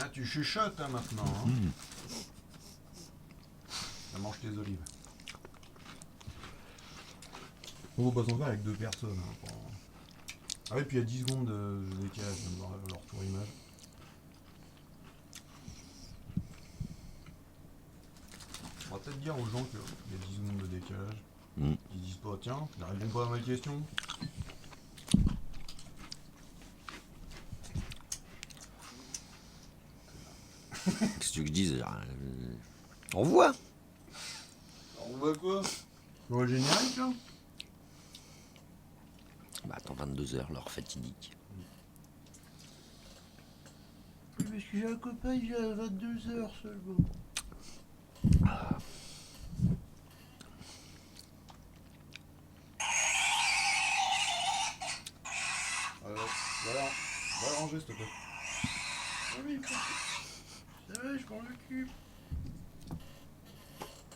Ah, tu chuchotes hein, maintenant. Hein. Ça mange tes olives. On va pas s'en faire avec deux personnes. Hein, ah oui, puis il y a 10 secondes de décalage, je viens de voir leur retour image. On va peut-être dire aux gens qu'il y a 10 secondes de décalage. Ils disent pas, tiens, ils répondent pas à ma question. Qu'est-ce que tu veux que je dise? On voit. On voit quoi? On voit le générique là? Bah attends, 22h, l'heure fatidique. Oui, parce que j'ai un copain, il vient à 22h seulement. Voilà, va ranger s'il te plaît. Ah oui, c'est vrai, je m'en occupe.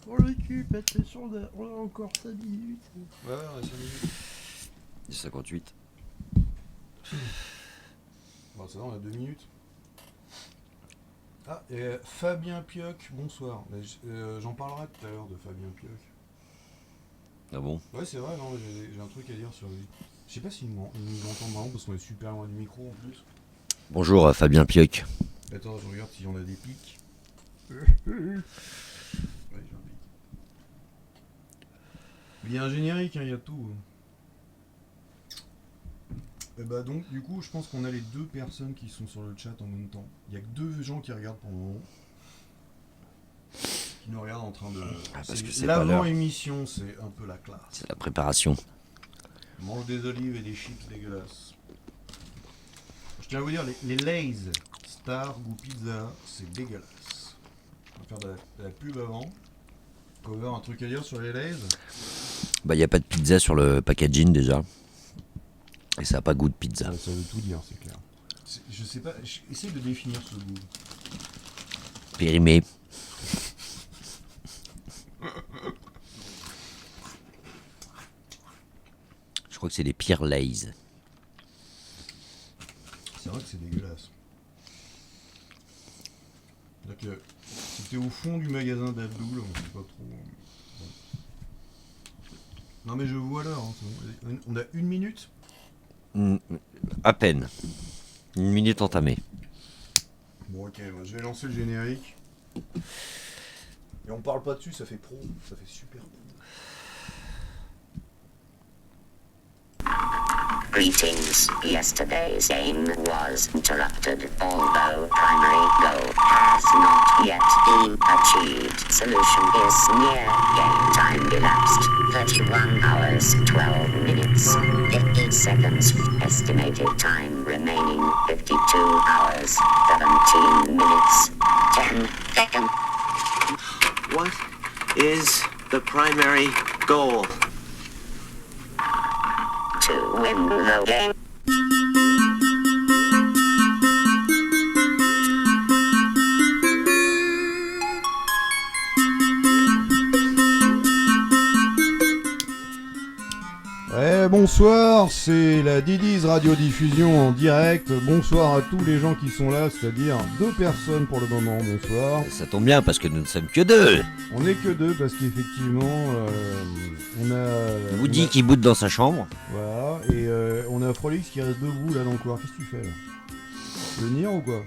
Je m'en occupe, de toute façon, on a encore 5 minutes. Ouais, on a 5 minutes. 58. Bon, ça va, on a 2 minutes. Ah, et Fabien Pioc, bonsoir. J'en parlerai tout à l'heure de Fabien Pioc. Ah bon? Ouais, c'est vrai, non, j'ai un truc à dire sur lui. Je sais pas s'il nous entend marrant parce qu'on est super loin du micro en plus. Bonjour Fabien Pioc. Attends, je regarde si on a des pics. Ouais, j'ai un pic. Il y a un générique, hein, il y a tout. Et bah donc, du coup, je pense qu'on a les deux personnes qui sont sur le chat en même temps. Il y a que deux gens qui regardent pour le moment. Qui nous regardent en train de... parce que c'est pas l'heure. L'avant-émission, c'est un peu la classe. C'est la préparation. On mange des olives et des chips dégueulasses. Je tiens à vous dire, les Lay's Star Goût Pizza, c'est dégueulasse. On va faire de la pub avant. Cover, un truc à dire sur les Lay's? Bah y a pas de pizza sur le packaging déjà. Et ça a pas goût de pizza. Ça veut tout dire, c'est clair. Je sais pas, essaye de définir ce goût. Périmé. Je crois que c'est les pires Lay's. C'est vrai que c'est dégueulasse. C'est-à-dire que c'était au fond du magasin d'Abdoul, on sait pas trop. Bon. Non mais je vois l'heure, hein, on a 1 minute. À peine. 1 minute entamée. Bon ok, je vais lancer le générique. Et on parle pas dessus, ça fait pro, ça fait super pro. Greetings. Yesterday's aim was interrupted, although primary goal has not yet been achieved. Solution is near. Game time elapsed 31 hours, 12 minutes, 50 seconds. Estimated time remaining 52 hours, 17 minutes, 10 seconds. What is the primary goal? To win the game. Bonsoir, c'est la Didi's radiodiffusion en direct. Bonsoir à tous les gens qui sont là, c'est-à-dire 2 personnes pour le moment. Bonsoir. Ça tombe bien parce que nous ne sommes que 2. On n'est que 2 parce qu'effectivement, on a... Woody qui boude dans sa chambre. Voilà, et on a Frolix qui reste debout là dans le couloir. Qu'est-ce que tu fais là? Venir ou quoi?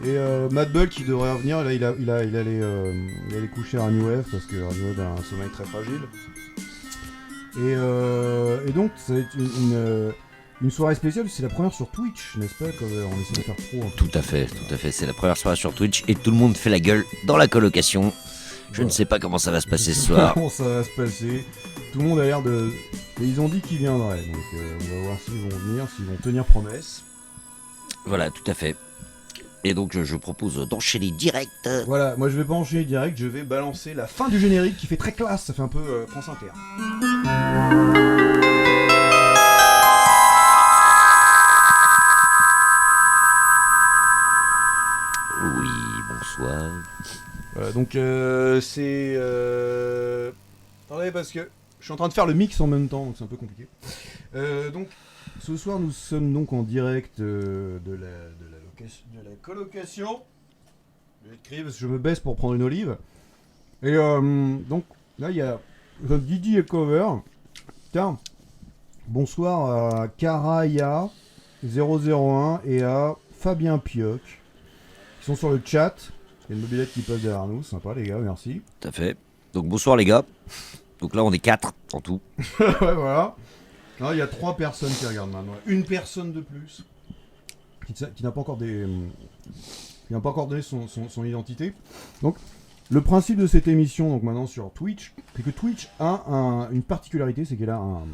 Et Mad Bull qui devrait revenir, là il allait coucher à Radio F parce que Radio F a un sommeil très fragile. Et donc ça va être une soirée spéciale, c'est la première sur Twitch, n'est-ce pas? Comme on essaie de faire pro. Hein. Tout à fait, c'est la première soirée sur Twitch et tout le monde fait la gueule dans la colocation. Je ne sais pas comment ça va se passer ce soir. Comment ça va se passer? Tout le monde a l'air de... Et ils ont dit qu'ils viendraient, donc on va voir s'ils vont venir, s'ils vont tenir promesse. Voilà, tout à fait. Et donc je propose d'enchaîner direct. Voilà, moi je vais pas enchaîner direct, je vais balancer la fin du générique qui fait très classe, ça fait un peu France Inter. Oui, bonsoir. Voilà, donc c'est... Attendez, parce que je suis en train de faire le mix en même temps, donc c'est un peu compliqué. Donc, ce soir nous sommes donc en direct de la la colocation. Je vais écrire parce que je me baisse pour prendre une olive. Et donc là il y a Didier Cover. Tiens, bonsoir à Karaya 001 et à Fabien Pioc qui sont sur le chat. Il y a une mobilette qui passe derrière nous, sympa les gars, merci. Tout à fait. Donc bonsoir les gars. Donc là on est 4 en tout. Ouais, voilà. Non, il y a 3 personnes qui regardent maintenant. Une personne de plus qui n'a pas encore donné son identité. Donc, le principe de cette émission, donc maintenant sur Twitch, c'est que Twitch a une particularité, c'est qu'elle a un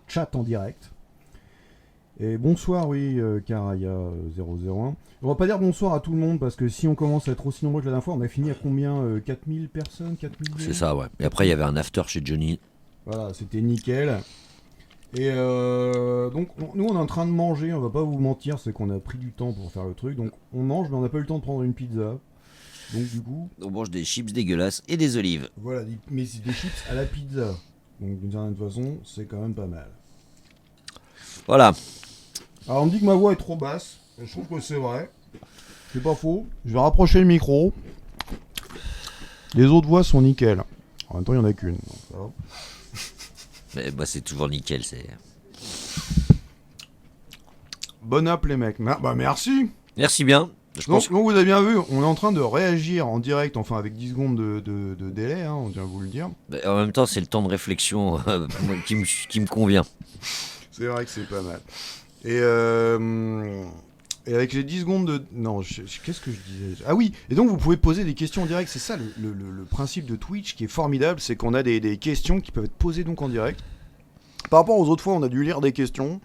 chat en direct. Et bonsoir, oui, Karaya 001. On va pas dire bonsoir à tout le monde parce que si on commence à être aussi nombreux que la dernière fois, on a fini à combien 4000 personnes 4000 C'est ça, ouais. Et après il y avait un after chez Johnny. Voilà, c'était nickel. Et donc nous on est en train de manger, on va pas vous mentir, c'est qu'on a pris du temps pour faire le truc. Donc on mange mais on n'a pas eu le temps de prendre une pizza. Donc du coup... On mange des chips dégueulasses et des olives. Voilà, mais c'est des chips à la pizza. Donc d'une certaine façon, c'est quand même pas mal. Voilà. Alors on me dit que ma voix est trop basse, et je trouve que c'est vrai. C'est pas faux. Je vais rapprocher le micro. Les autres voix sont nickel. En même temps il y en a qu'une. Donc ça va. Mais bah c'est toujours nickel, c'est... Bonne app les mecs. Bah merci. Merci bien. Je pense Donc vous avez bien vu, on est en train de réagir en direct, enfin avec 10 secondes de délai, hein, on vient vous le dire. en même temps c'est le temps de réflexion qui me convient. C'est vrai que c'est pas mal. Et avec les 10 secondes de... Non, qu'est-ce que je disais? Ah oui, et donc vous pouvez poser des questions en direct, c'est ça le principe de Twitch qui est formidable, c'est qu'on a des questions qui peuvent être posées donc en direct. Par rapport aux autres fois, on a dû lire des questions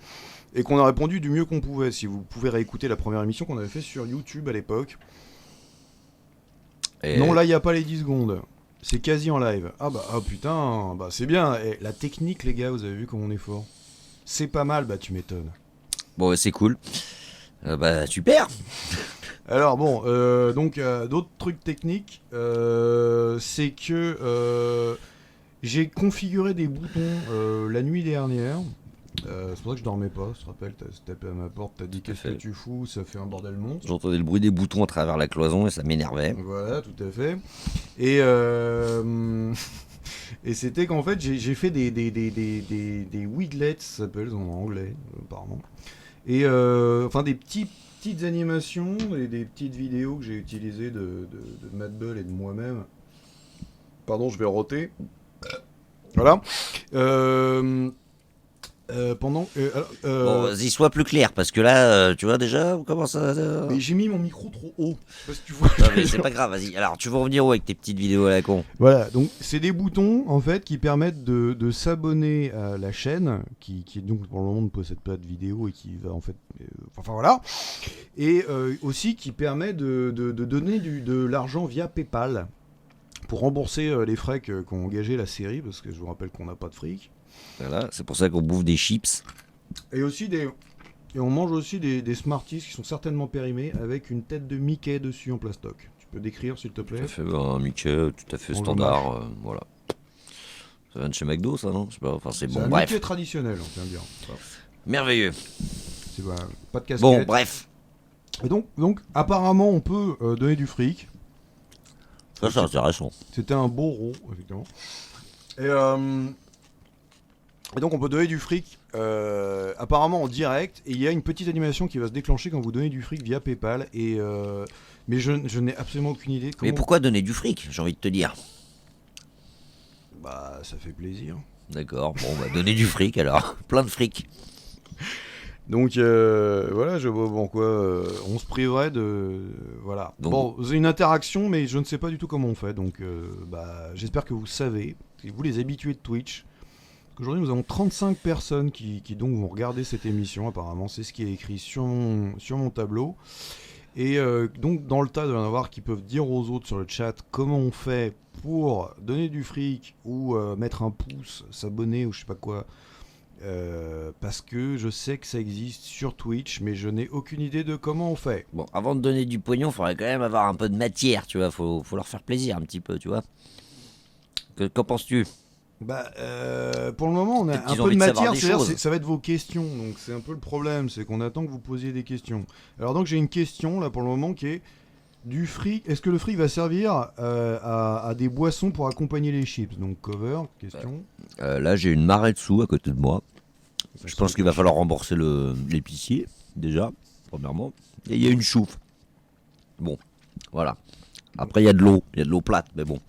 et qu'on a répondu du mieux qu'on pouvait. Si vous pouvez réécouter la première émission qu'on avait fait sur YouTube à l'époque. Et... Non, là, il n'y a pas les 10 secondes. C'est quasi en live. Ah putain, bah c'est bien. Et la technique, les gars, vous avez vu comme on est fort. C'est pas mal, bah tu m'étonnes. Bon, c'est cool. Bah super. Alors bon, donc d'autres trucs techniques, c'est que j'ai configuré des boutons la nuit dernière. C'est pour ça que je dormais pas, je te rappelle, t'as tapé à ma porte, t'as dit qu'est-ce que tu fous, ça fait un bordel monstre. J'entendais le bruit des boutons à travers la cloison et ça m'énervait. Voilà, tout à fait. Et et c'était qu'en fait j'ai fait des widgets, ça s'appelle en anglais apparemment. Et enfin des petites animations et des petites vidéos que j'ai utilisées de Madbull et de moi-même. Pardon, je vais roter. Voilà. Pendant. Bon, vas-y, sois plus clair parce que là, tu vois déjà, on commence à. Mais j'ai mis mon micro trop haut. Je sais pas si tu vois. Non, mais c'est pas grave, vas-y. Alors, tu veux revenir où avec tes petites vidéos à la con? Voilà, donc c'est des boutons en fait qui permettent de s'abonner à la chaîne, qui donc pour le moment ne possède pas de vidéo et qui va en fait. Enfin voilà. Et aussi qui permet de donner de l'argent via PayPal pour rembourser les frais qu'ont engagé la série, parce que je vous rappelle qu'on n'a pas de fric. Voilà, c'est pour ça qu'on bouffe des chips. Et aussi et on mange aussi des Smarties qui sont certainement périmés avec une tête de Mickey dessus en plastoc. Tu peux décrire s'il te plaît? Tout à fait, un Mickey tout à fait standard, voilà. Ça vient de chez McDo, ça, non? Je sais pas, enfin c'est bon, un bref. Mickey traditionnel, on vient de dire. Merveilleux. C'est pas de casquette. Bon, bref. Et donc apparemment on peut donner du fric. Ça c'est intéressant. C'était un beau rot, effectivement. Et donc on peut donner du fric apparemment en direct, et il y a une petite animation qui va se déclencher quand vous donnez du fric via PayPal, et mais je n'ai absolument aucune idée comment... Mais pourquoi donner du fric, j'ai envie de te dire? Bah ça fait plaisir. D'accord, bon bah donner du fric alors, plein de fric. Donc voilà, je vois pourquoi on se priverait de... Voilà. Donc, bon, c'est une interaction, mais je ne sais pas du tout comment on fait, donc j'espère que vous savez, si vous les habitués de Twitch. Aujourd'hui, nous avons 35 personnes qui donc vont regarder cette émission, apparemment. C'est ce qui est écrit sur mon tableau. Et donc, dans le tas, il doit y en avoir qui peuvent dire aux autres sur le chat comment on fait pour donner du fric ou mettre un pouce, s'abonner ou je sais pas quoi. Parce que je sais que ça existe sur Twitch, mais je n'ai aucune idée de comment on fait. Bon, avant de donner du pognon, il faudrait quand même avoir un peu de matière, tu vois. Faut leur faire plaisir un petit peu, tu vois. Qu'en penses-tu? Pour le moment, on a Peut-être un qu'ils ont peu de envie de savoir matière, des c'est-à-dire choses. ça va être vos questions, donc c'est un peu le problème, c'est qu'on attend que vous posiez des questions. Alors donc j'ai une question là pour le moment qui est du fric. Est-ce que le fric va servir à des boissons pour accompagner les chips? Donc cover, question. Là, j'ai une marée de sous à côté de moi. Ça, Je pense c'est- qu'il va falloir rembourser l'épicier, déjà, premièrement. Et il y a une chouffe. Bon, voilà. Après, il y a de l'eau plate, mais bon.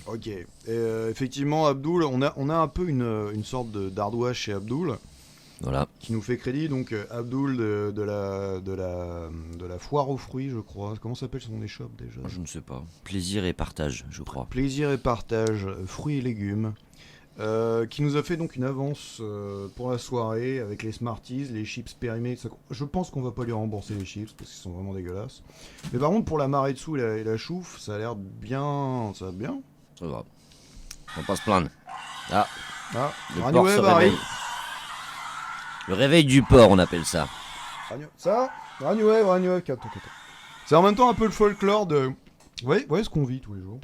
Ok. Effectivement, Abdoul, on a un peu une sorte d'ardoise chez Abdoul Voilà. qui nous fait crédit. Donc Abdoul de la foire aux fruits, je crois. Comment s'appelle son échoppe déjà? Je ne sais pas. Plaisir et partage, je crois. Plaisir et partage, fruits et légumes. Qui nous a fait donc une avance pour la soirée avec les Smarties, les chips périmés. Je pense qu'on va pas lui rembourser les chips parce qu'ils sont vraiment dégueulasses. Mais par contre, pour la marée dessous et la chouffe, ça a l'air bien. Ça va bien. Ça va. On va pas se plaindre. Ah, Ah, le Ragnou porc se Web réveille. arrive. Le réveil du porc, on appelle ça. Ça Ragnou Web, calme-toi. C'est en même temps un peu le folklore de. Ouais, ce qu'on vit tous les jours.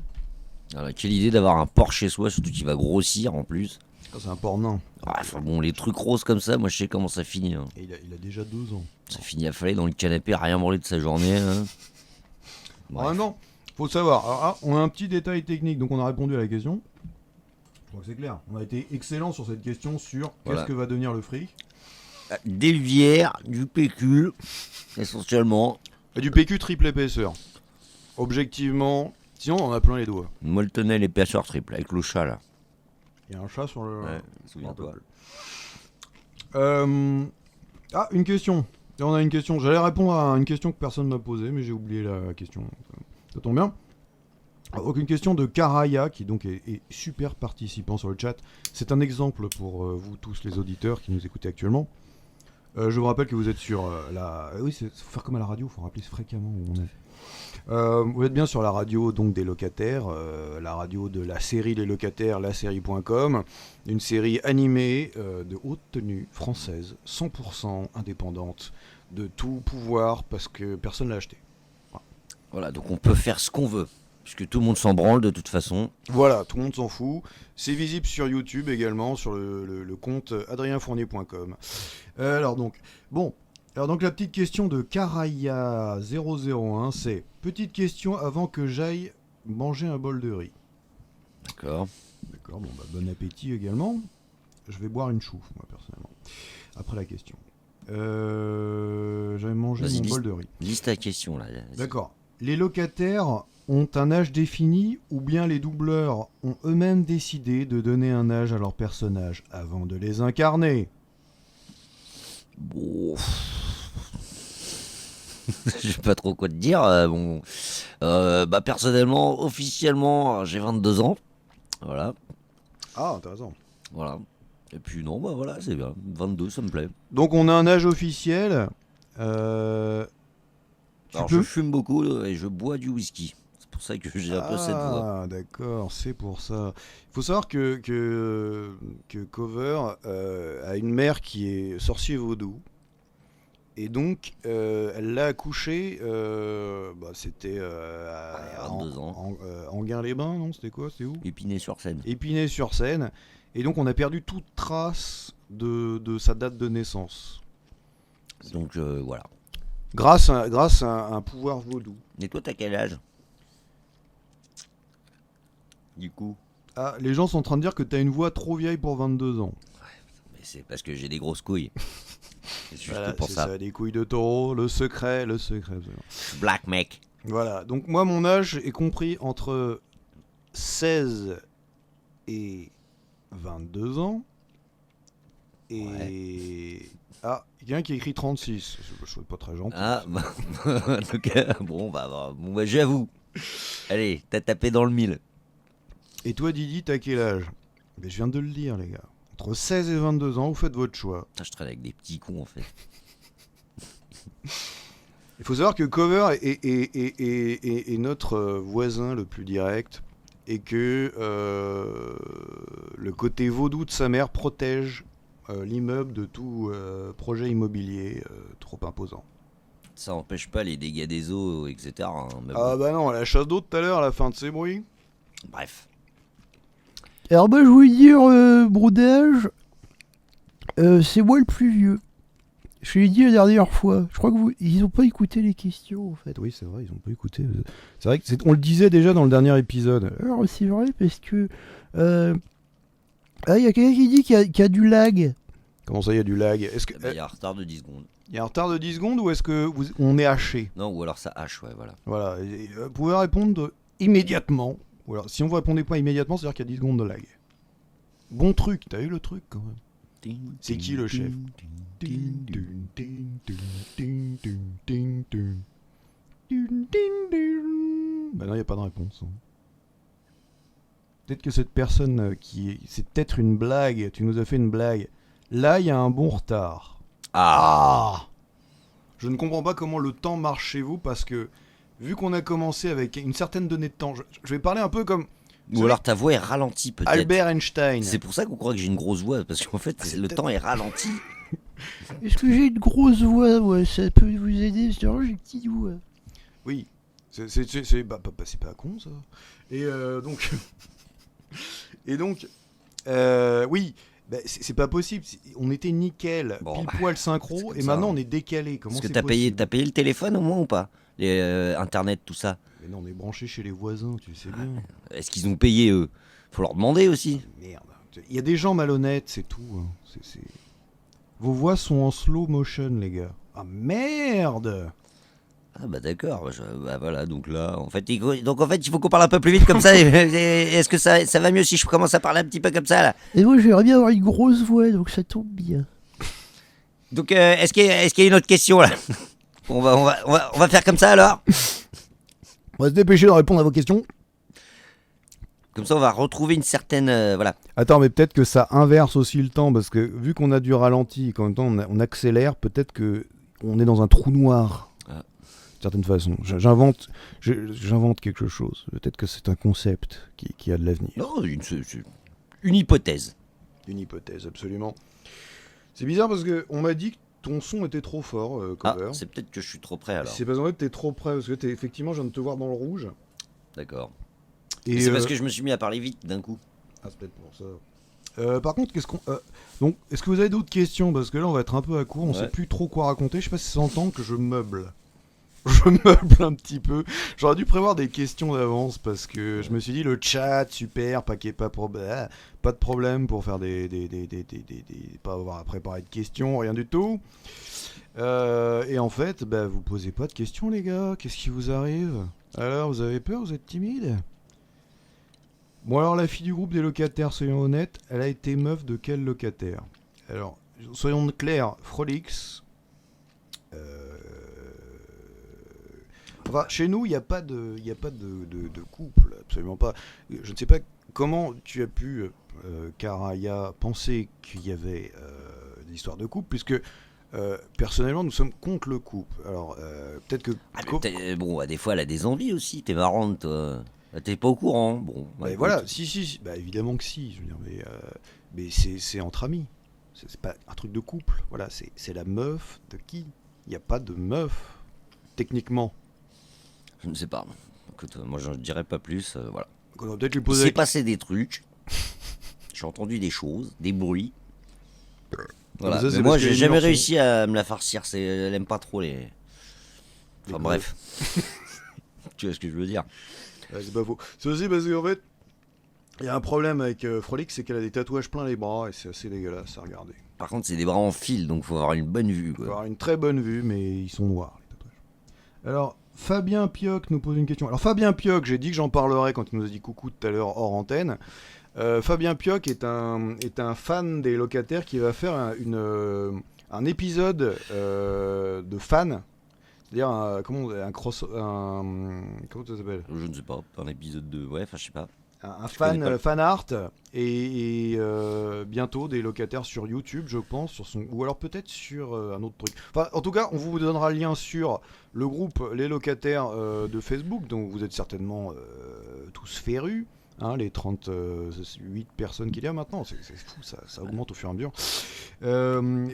Alors, quelle idée d'avoir un porc chez soi, surtout qu'il va grossir en plus. Ça, c'est un porc nain. Ah, enfin bon, les trucs roses comme ça, moi je sais comment ça finit. Hein. Et il a déjà 2 ans. Ça finit affalé dans le canapé, à rien branler de sa journée. Hein. En même temps, faut savoir. Alors, on a un petit détail technique, donc on a répondu à la question. Je crois que c'est clair. On a été excellent sur cette question sur Voilà. qu'est-ce que va devenir le fric. Des livières, du PQ, essentiellement. Et du PQ triple épaisseur. Objectivement, sinon on en a plein les doigts. Moltenel épaisseur triple, avec le chat là. Il y a un chat sur le. Ouais, souviens-toi. Une question. Là, on a une question. J'allais répondre à une question que personne m'a posée, mais j'ai oublié la question. Ça tombe bien. Donc une question de Karaya, qui donc est super participant sur le chat. C'est un exemple pour vous tous les auditeurs qui nous écoutez actuellement. Je vous rappelle que vous êtes sur la... Oui, c'est faut faire comme à la radio, il faut rappeler fréquemment où on est. Vous êtes bien sur la radio donc des locataires, la radio de la série Les Locataires, lasérie.com, une série animée de haute tenue française, 100% indépendante, de tout pouvoir parce que personne l'a acheté. Voilà, donc on peut faire ce qu'on veut, puisque tout le monde s'en branle de toute façon. Voilà, tout le monde s'en fout. C'est visible sur YouTube également, sur le compte adrienfournier.com. Alors donc la petite question de Karaya001, c'est petite question avant que j'aille manger un bol de riz. D'accord. D'accord, bon appétit également. Je vais boire une chouffe, moi personnellement. Après la question. J'avais mangé Vas-y, mon bol de riz. Liste ta question là. Vas-y. D'accord. Les locataires ont un âge défini ou bien les doubleurs ont eux-mêmes décidé de donner un âge à leurs personnages avant de les incarner? Bon. Je sais pas trop quoi te dire. Personnellement, officiellement, j'ai 22 ans. Voilà. Ah, intéressant. Voilà. Et puis non, voilà, c'est bien. 22, ça me plaît. Donc on a un âge officiel. Tu Alors peux je fume beaucoup et je bois du whisky. C'est pour ça que j'ai un peu cette voix. Ah, d'accord, c'est pour ça. Il faut savoir que Cover a une mère qui est sorcier vaudou. Et donc, elle l'a accouché, c'était à 22 ans. Anguin-les-Bains, non? C'était quoi? C'était où? Épinay-sur-Seine. Épinay-sur-Seine. Et donc, on a perdu toute trace de sa date de naissance. Donc voilà. Grâce à un pouvoir vaudou. Et toi, t'as quel âge? Du coup? Ah, les gens sont en train de dire que t'as une voix trop vieille pour 22 ans. Mais c'est parce que j'ai des grosses couilles. C'est juste Voilà, pour c'est ça. ça, des couilles de taureau, le secret. Absolument. Black mec. Voilà, donc moi, mon âge est compris entre 16 et 22 ans. Et... Ah, il y a un qui écrit 36. Je suis pas très gentil. Ah, donc, j'avoue. Allez, t'as tapé dans le mille. Et toi, Didi, t'as quel âge? Mais je viens de le dire, les gars. Entre 16 et 22 ans, vous faites votre choix. Putain, je traîne avec des petits cons, en fait. Il faut savoir que Cover est notre voisin le plus direct et que le côté vaudou de sa mère protège l'immeuble de tout projet immobilier trop imposant. Ça empêche pas les dégâts des eaux, etc. hein, mais bon. Ah bah non, la chasse d'eau tout à l'heure à la fin de ces bruits. Bref. Alors moi je voulais dire, Brodage, c'est moi le plus vieux. Je l'ai dit la dernière fois. Je crois que ils ont pas écouté les questions en fait. Oui c'est vrai, ils ont pas écouté. C'est vrai que on le disait déjà dans le dernier épisode. Alors c'est vrai parce que il y a quelqu'un qui dit qu'il y a du lag. Comment ça il y a du lag? Est-ce que Il y a un retard de 10 secondes. il y a un retard de 10 secondes ou est-ce que on est haché? Non, ou alors ça hache, ouais, voilà. Voilà, vous pouvez répondre immédiatement. Ou alors, si on vous répondait pas immédiatement, c'est-à-dire qu'il y a 10 secondes de lag. Bon truc, t'as eu le truc quand même. C'est qui le chef? Bah non, il n'y a pas de réponse. Peut-être que cette personne c'est peut-être une blague, tu nous as fait une blague. Là, il y a un bon retard. Ah! Je ne comprends pas comment le temps marche chez vous parce que, vu qu'on a commencé avec une certaine donnée de temps, je vais parler un peu comme... Ou alors ta voix est ralentie peut-être. Albert Einstein. C'est pour ça qu'on croit que j'ai une grosse voix, parce qu'en fait le temps est ralenti. Est-ce que j'ai une grosse voix? Ouais, ça peut vous aider, parce que j'ai une petite voix. Oui, c'est pas con ça. Et donc... Et donc... oui, bah, c'est pas possible. On était nickel, Bon, pile poil synchro, et ça, maintenant hein. on est décalé. Comment Est-ce que c'est t'as payé possible? le téléphone au moins ou pas? Internet, tout ça. Mais non, on est branché chez les voisins, tu sais bien. Est-ce qu'ils ont payé eux? Faut leur demander aussi. Merde. Il y a des gens malhonnêtes, c'est tout. Hein. Vos voix sont en slow motion, les gars. Ah merde! Ah bah d'accord, bah voilà, donc là, en fait, il faut qu'on parle un peu plus vite comme ça. Est-ce que ça va mieux si je commence à parler un petit peu comme ça là? Et moi j'aimerais bien avoir une grosse voix, donc ça tombe bien. Donc est-ce qu'il y a une autre question là? on va faire comme ça alors? On va se dépêcher de répondre à vos questions. Comme ça, on va retrouver une certaine voilà. Attends, mais peut-être que ça inverse aussi le temps, parce que vu qu'on a du ralenti, qu'en même temps on accélère, peut-être que on est dans un trou noir. Ah. D'une certaine façon. J'invente quelque chose. Peut-être que c'est un concept qui a de l'avenir. Non, une hypothèse. Une hypothèse, absolument. C'est bizarre parce qu'on m'a dit que ton son était trop fort, Cover. C'est peut-être que je suis trop près alors. C'est parce qu'en fait t'es trop près, parce que effectivement je viens de te voir dans le rouge. D'accord. Et c'est parce que je me suis mis à parler vite d'un coup. Ah, c'est peut-être pour ça. Par contre, donc, est-ce que vous avez d'autres questions? Parce que là, on va être un peu à court, on sait plus trop quoi raconter. Je sais pas si ça s'entend que je meuble. Je meuble un petit peu. J'aurais dû prévoir des questions d'avance parce que je me suis dit, le chat, super, pas de problème pour faire pas avoir à préparer de questions, rien du tout. Et en fait, bah, vous posez pas de questions, les gars. Qu'est-ce qui vous arrive? Alors, vous avez peur? Vous êtes timide? Bon alors la fille du groupe des locataires, soyons honnêtes, elle a été meuf de quel locataire? Alors, soyons clairs, Frolix... Enfin, chez nous, il n'y a pas de couple, absolument pas. Je ne sais pas comment tu as pu, Karaya, penser qu'il y avait des histoires de couple, puisque personnellement, nous sommes contre le couple. Alors, peut-être que... bon, des fois, elle a des envies aussi. T'es marrante, toi. T'es pas au courant. Bon. Bah, voilà, si. Bah, évidemment que si. Je veux dire, mais c'est entre amis. C'est pas un truc de couple. Voilà, c'est la meuf de qui? Il n'y a pas de meuf, techniquement. Je ne sais pas. Écoute, moi, je ne dirais pas plus. Voilà. On va peut-être lui Il poser. s'est passé des trucs. J'ai entendu des choses, des bruits. Voilà. Ça, Mais moi, j'ai jamais réussi à me la farcir. Elle aime pas trop les. Enfin bref. Tu vois ce que je veux dire? C'est pas faux. C'est aussi parce qu'en fait, il y a un problème avec Frolix, c'est qu'elle a des tatouages plein les bras et c'est assez dégueulasse à regarder. Par contre, c'est des bras en fil, donc faut avoir une bonne vue. Il faut avoir une très bonne vue, mais ils sont noirs, les tatouages. Alors, Fabien Pioc nous pose une question. Alors, Fabien Pioc, j'ai dit que j'en parlerai quand il nous a dit coucou tout à l'heure hors antenne. Fabien Pioc est un fan des locataires qui va faire un épisode de fan. C'est-à-dire comment ça s'appelle? Je ne sais pas, un épisode de... Ouais, enfin je sais pas. Un fan art et bientôt des locataires sur YouTube, je pense, ou alors peut-être sur un autre truc. Enfin, en tout cas, on vous donnera le lien sur le groupe Les Locataires de Facebook, dont vous êtes certainement tous férus. Hein, les 38 personnes qu'il y a maintenant, c'est fou, ça augmente au fur et à mesure.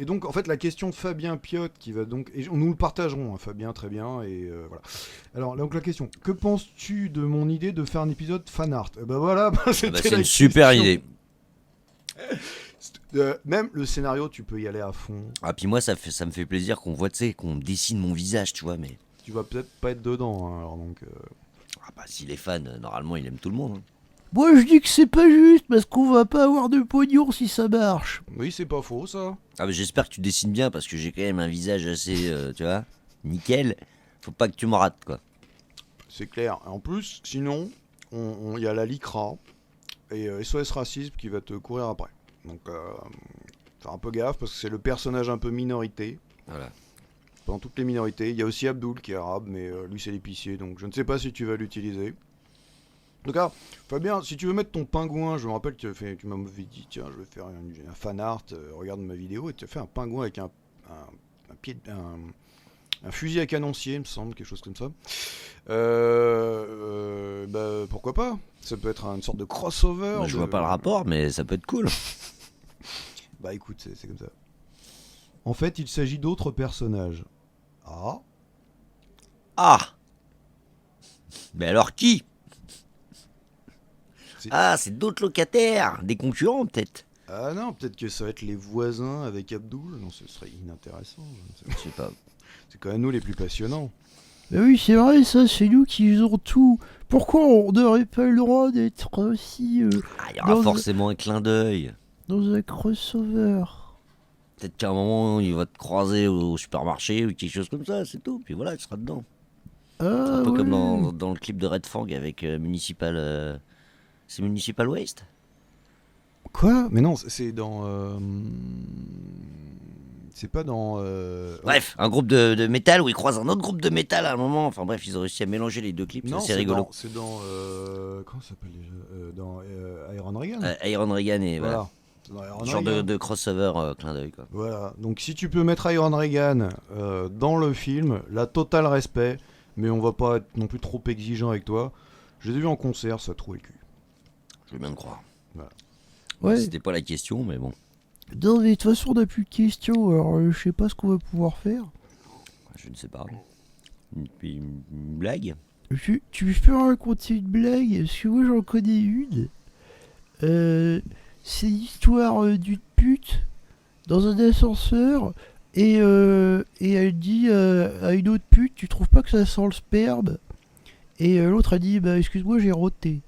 Et donc, en fait, la question de Fabien Piotte, qui va donc... Et nous le partagerons, hein, Fabien, très bien, et voilà. Alors, donc la question, que penses-tu de mon idée de faire un épisode fan art? Ben voilà, c'était C'est la une super question. idée. Même le scénario, tu peux y aller à fond. Ah, puis moi, ça me fait plaisir qu'on voit, tu sais, qu'on dessine mon visage, tu vois, mais... Tu vas peut-être pas être dedans, hein, alors donc... Ah bah, s'il est fan, normalement, il aime tout le monde. Hein. Moi je dis que c'est pas juste parce qu'on va pas avoir de pognon si ça marche. Oui, c'est pas faux, ça. Ah, mais j'espère que tu dessines bien, parce que j'ai quand même un visage assez, tu vois, nickel. Faut pas que tu me rates, quoi. C'est clair. En plus, sinon, il y a la LICRA et SOS Racisme qui va te courir après. Donc, faire un peu gaffe parce que c'est le personnage un peu minorité. Voilà. Dans toutes les minorités. Il y a aussi Abdul qui est arabe, mais lui c'est l'épicier, donc je ne sais pas si tu vas l'utiliser. En tout cas, Fabien, si tu veux mettre ton pingouin, je me rappelle que tu m'avais dit, tiens, je vais faire un fan art, regarde ma vidéo, et tu as fait un pingouin avec un fusil à canoncier, il me semble, quelque chose comme ça. Bah, pourquoi pas? Ça peut être une sorte de crossover. Moi, je vois pas le rapport, mais ça peut être cool. Bah écoute, c'est comme ça. En fait, il s'agit d'autres personnages. Ah. Ah. Mais alors qui? C'est- Ah, c'est d'autres locataires, des concurrents peut-être. Ah non, peut-être que ça va être les voisins avec Abdul. Non, ce serait inintéressant. Je ne sais pas. Je sais pas. C'est quand même nous les plus passionnants. Bah oui, c'est vrai, ça, c'est nous qui faisons tout. Pourquoi on n'aurait pas le droit d'être aussi Ah, il y aura Dans- forcément un clin d'œil. dans un crossover? Peut-être qu'à un moment, il va te croiser au supermarché ou quelque chose comme ça, c'est tout. Puis voilà, tu seras dedans. Ah, Un peu ouais. comme dans le clip de Red Fang avec Municipal... C'est Municipal Waste? Quoi? Mais non, c'est dans... C'est pas dans... Bref, un groupe de métal où ils croisent un autre groupe de métal à un moment. Enfin bref, ils ont réussi à mélanger les deux clips, Non, c'est rigolo. C'est dans... comment ça s'appelle déjà Dans Iron Reagan. Iron Reagan et voilà. Voilà. C'est dans Iron Genre Reagan. de crossover clin d'œil quoi. Voilà. Donc si tu peux mettre Iron Reagan dans le film, la total respect, mais on va pas être non plus trop exigeant avec toi. Je les ai vus en concert, ça trouve le cul. Je veux bien te croire. Ouais. C'était pas la question, mais bon. Non, mais de toute façon, on n'a plus de questions, alors je sais pas ce qu'on va pouvoir faire. Je ne sais pas. Une blague? Tu peux raconter une blague? Parce que moi, j'en connais une. C'est l'histoire d'une pute dans un ascenseur et elle dit à une autre pute, tu trouves pas que ça sent le sperme? Et l'autre a dit, bah excuse-moi, j'ai roté.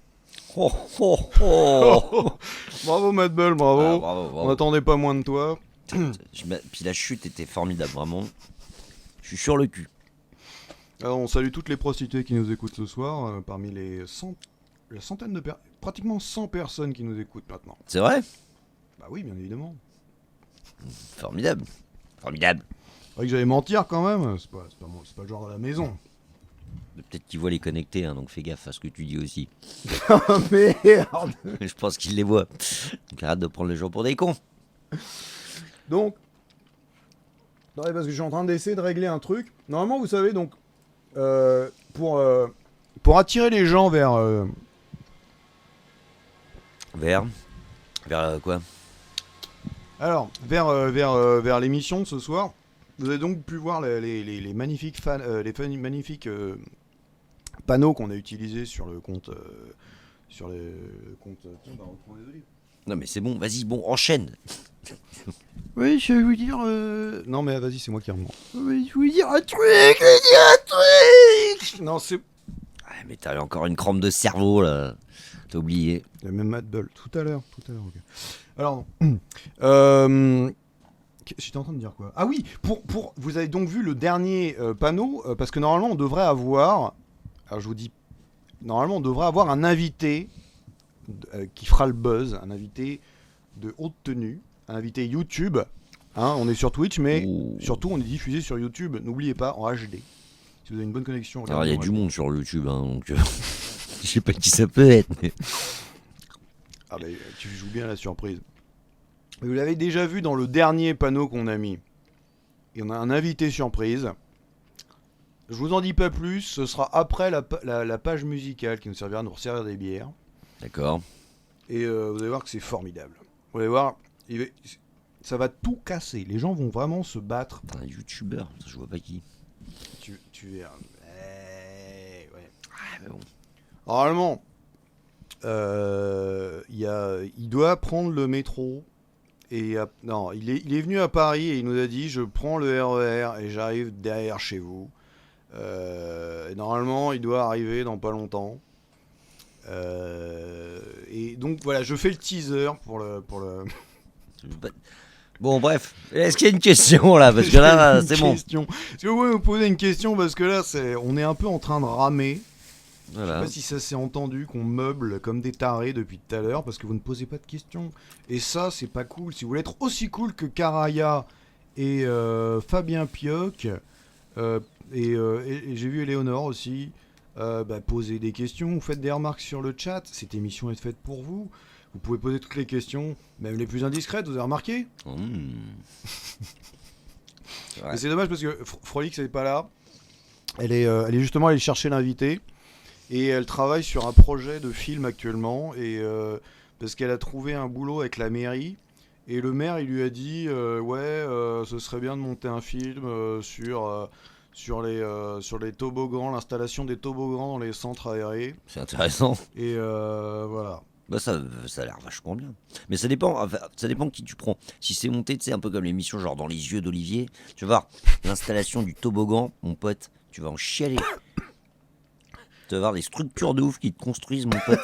Oh, oh, oh. Bravo Matt Bull, bravo. Ah, bravo, On bravo. n'attendait pas moins de toi. Puis la chute était formidable, vraiment. Je suis sur le cul. Alors, on salue toutes les prostituées qui nous écoutent ce soir, parmi la centaine de pratiquement 100 personnes qui nous écoutent maintenant. C'est vrai? Bah oui, bien évidemment. Formidable. Formidable. C'est vrai que j'allais mentir quand même, c'est pas le genre de la maison. Peut-être qu'il voit les connectés, hein, donc fais gaffe à ce que tu dis aussi. Ah merde. Je pense qu'il les voit. Donc arrête de prendre les gens pour des cons. Donc, non, parce que je suis en train d'essayer de régler un truc. Normalement, vous savez, donc, pour attirer les gens vers... Vers quoi? Alors, vers l'émission de ce soir, vous avez donc pu voir les magnifiques magnifiques panneaux qu'on a utilisés sur le compte... Tiens, bah, reprends les olives. Non mais c'est bon, vas-y, bon, enchaîne. Oui, je vais vous dire... Non, mais vas-y, c'est moi qui remonte. oui, je vais vous dire un truc, je vais dire un truc. Non, c'est... Ah, mais t'as encore une crampe de cerveau là. T'as oublié. Il y a même Matt Bull, tout à l'heure, ok. Alors, non. J'étais en train de dire quoi? Ah oui, vous avez donc vu le dernier panneau, parce que normalement on devrait avoir... Alors je vous dis... Normalement on devrait avoir un invité qui fera le buzz, un invité de haute tenue, un invité YouTube. Hein, on est sur Twitch, mais Ouh. surtout on est diffusé sur YouTube, n'oubliez pas, en HD. Si vous avez une bonne connexion... Alors il y a regardez du en HD. monde sur YouTube, hein, donc je sais pas qui ça peut être. Mais... Ah bah tu joues bien la surprise. Vous l'avez déjà vu dans le dernier panneau qu'on a mis. Il y en a un invité surprise. Je vous en dis pas plus, ce sera après la page musicale qui nous servira à nous servir des bières. D'accord. Et vous allez voir que c'est formidable. Vous allez voir, ça va tout casser. Les gens vont vraiment se battre. T'es un youtubeur, je vois pas qui. Tu verras. Ouais. Ah, mais bon. Normalement, il doit prendre le métro. Non, il est venu à Paris et il nous a dit je prends le RER et j'arrive derrière chez vous. Et normalement, il doit arriver dans pas longtemps. Et donc voilà, je fais le teaser pour le. Bon, bref. Est-ce qu'il y a une question là? Parce que là, c'est bon. Est-ce que vous pouvez me poser une question? Parce que là, on est un peu en train de ramer. Je sais Voilà. pas si ça s'est entendu qu'on meuble comme des tarés depuis tout à l'heure parce que vous ne posez pas de questions. Et ça, c'est pas cool. Si vous voulez être aussi cool que Karaya et Fabien Pioc, et j'ai vu Éléonore aussi, posez des questions, vous faites des remarques sur le chat. Cette émission est faite pour vous. Vous pouvez poser toutes les questions, même les plus indiscrètes, vous avez remarqué? Ouais. Et c'est dommage parce que Frolix n'est pas là. Elle est justement allée chercher l'invité. Et elle travaille sur un projet de film actuellement. Et parce qu'elle a trouvé un boulot avec la mairie. Et le maire, il lui a dit ce serait bien de monter un film sur les toboggans, l'installation des toboggans dans les centres aérés. C'est intéressant. Et voilà. Bah ça a l'air vachement bien. Mais ça dépend, enfin, ça dépend de qui tu prends. Si c'est monté, tu sais, un peu comme l'émission genre dans les yeux d'Olivier, tu vas voir l'installation du toboggan, mon pote, tu vas en chialer. Tu vas voir les structures de ouf qui te construisent, mon pote.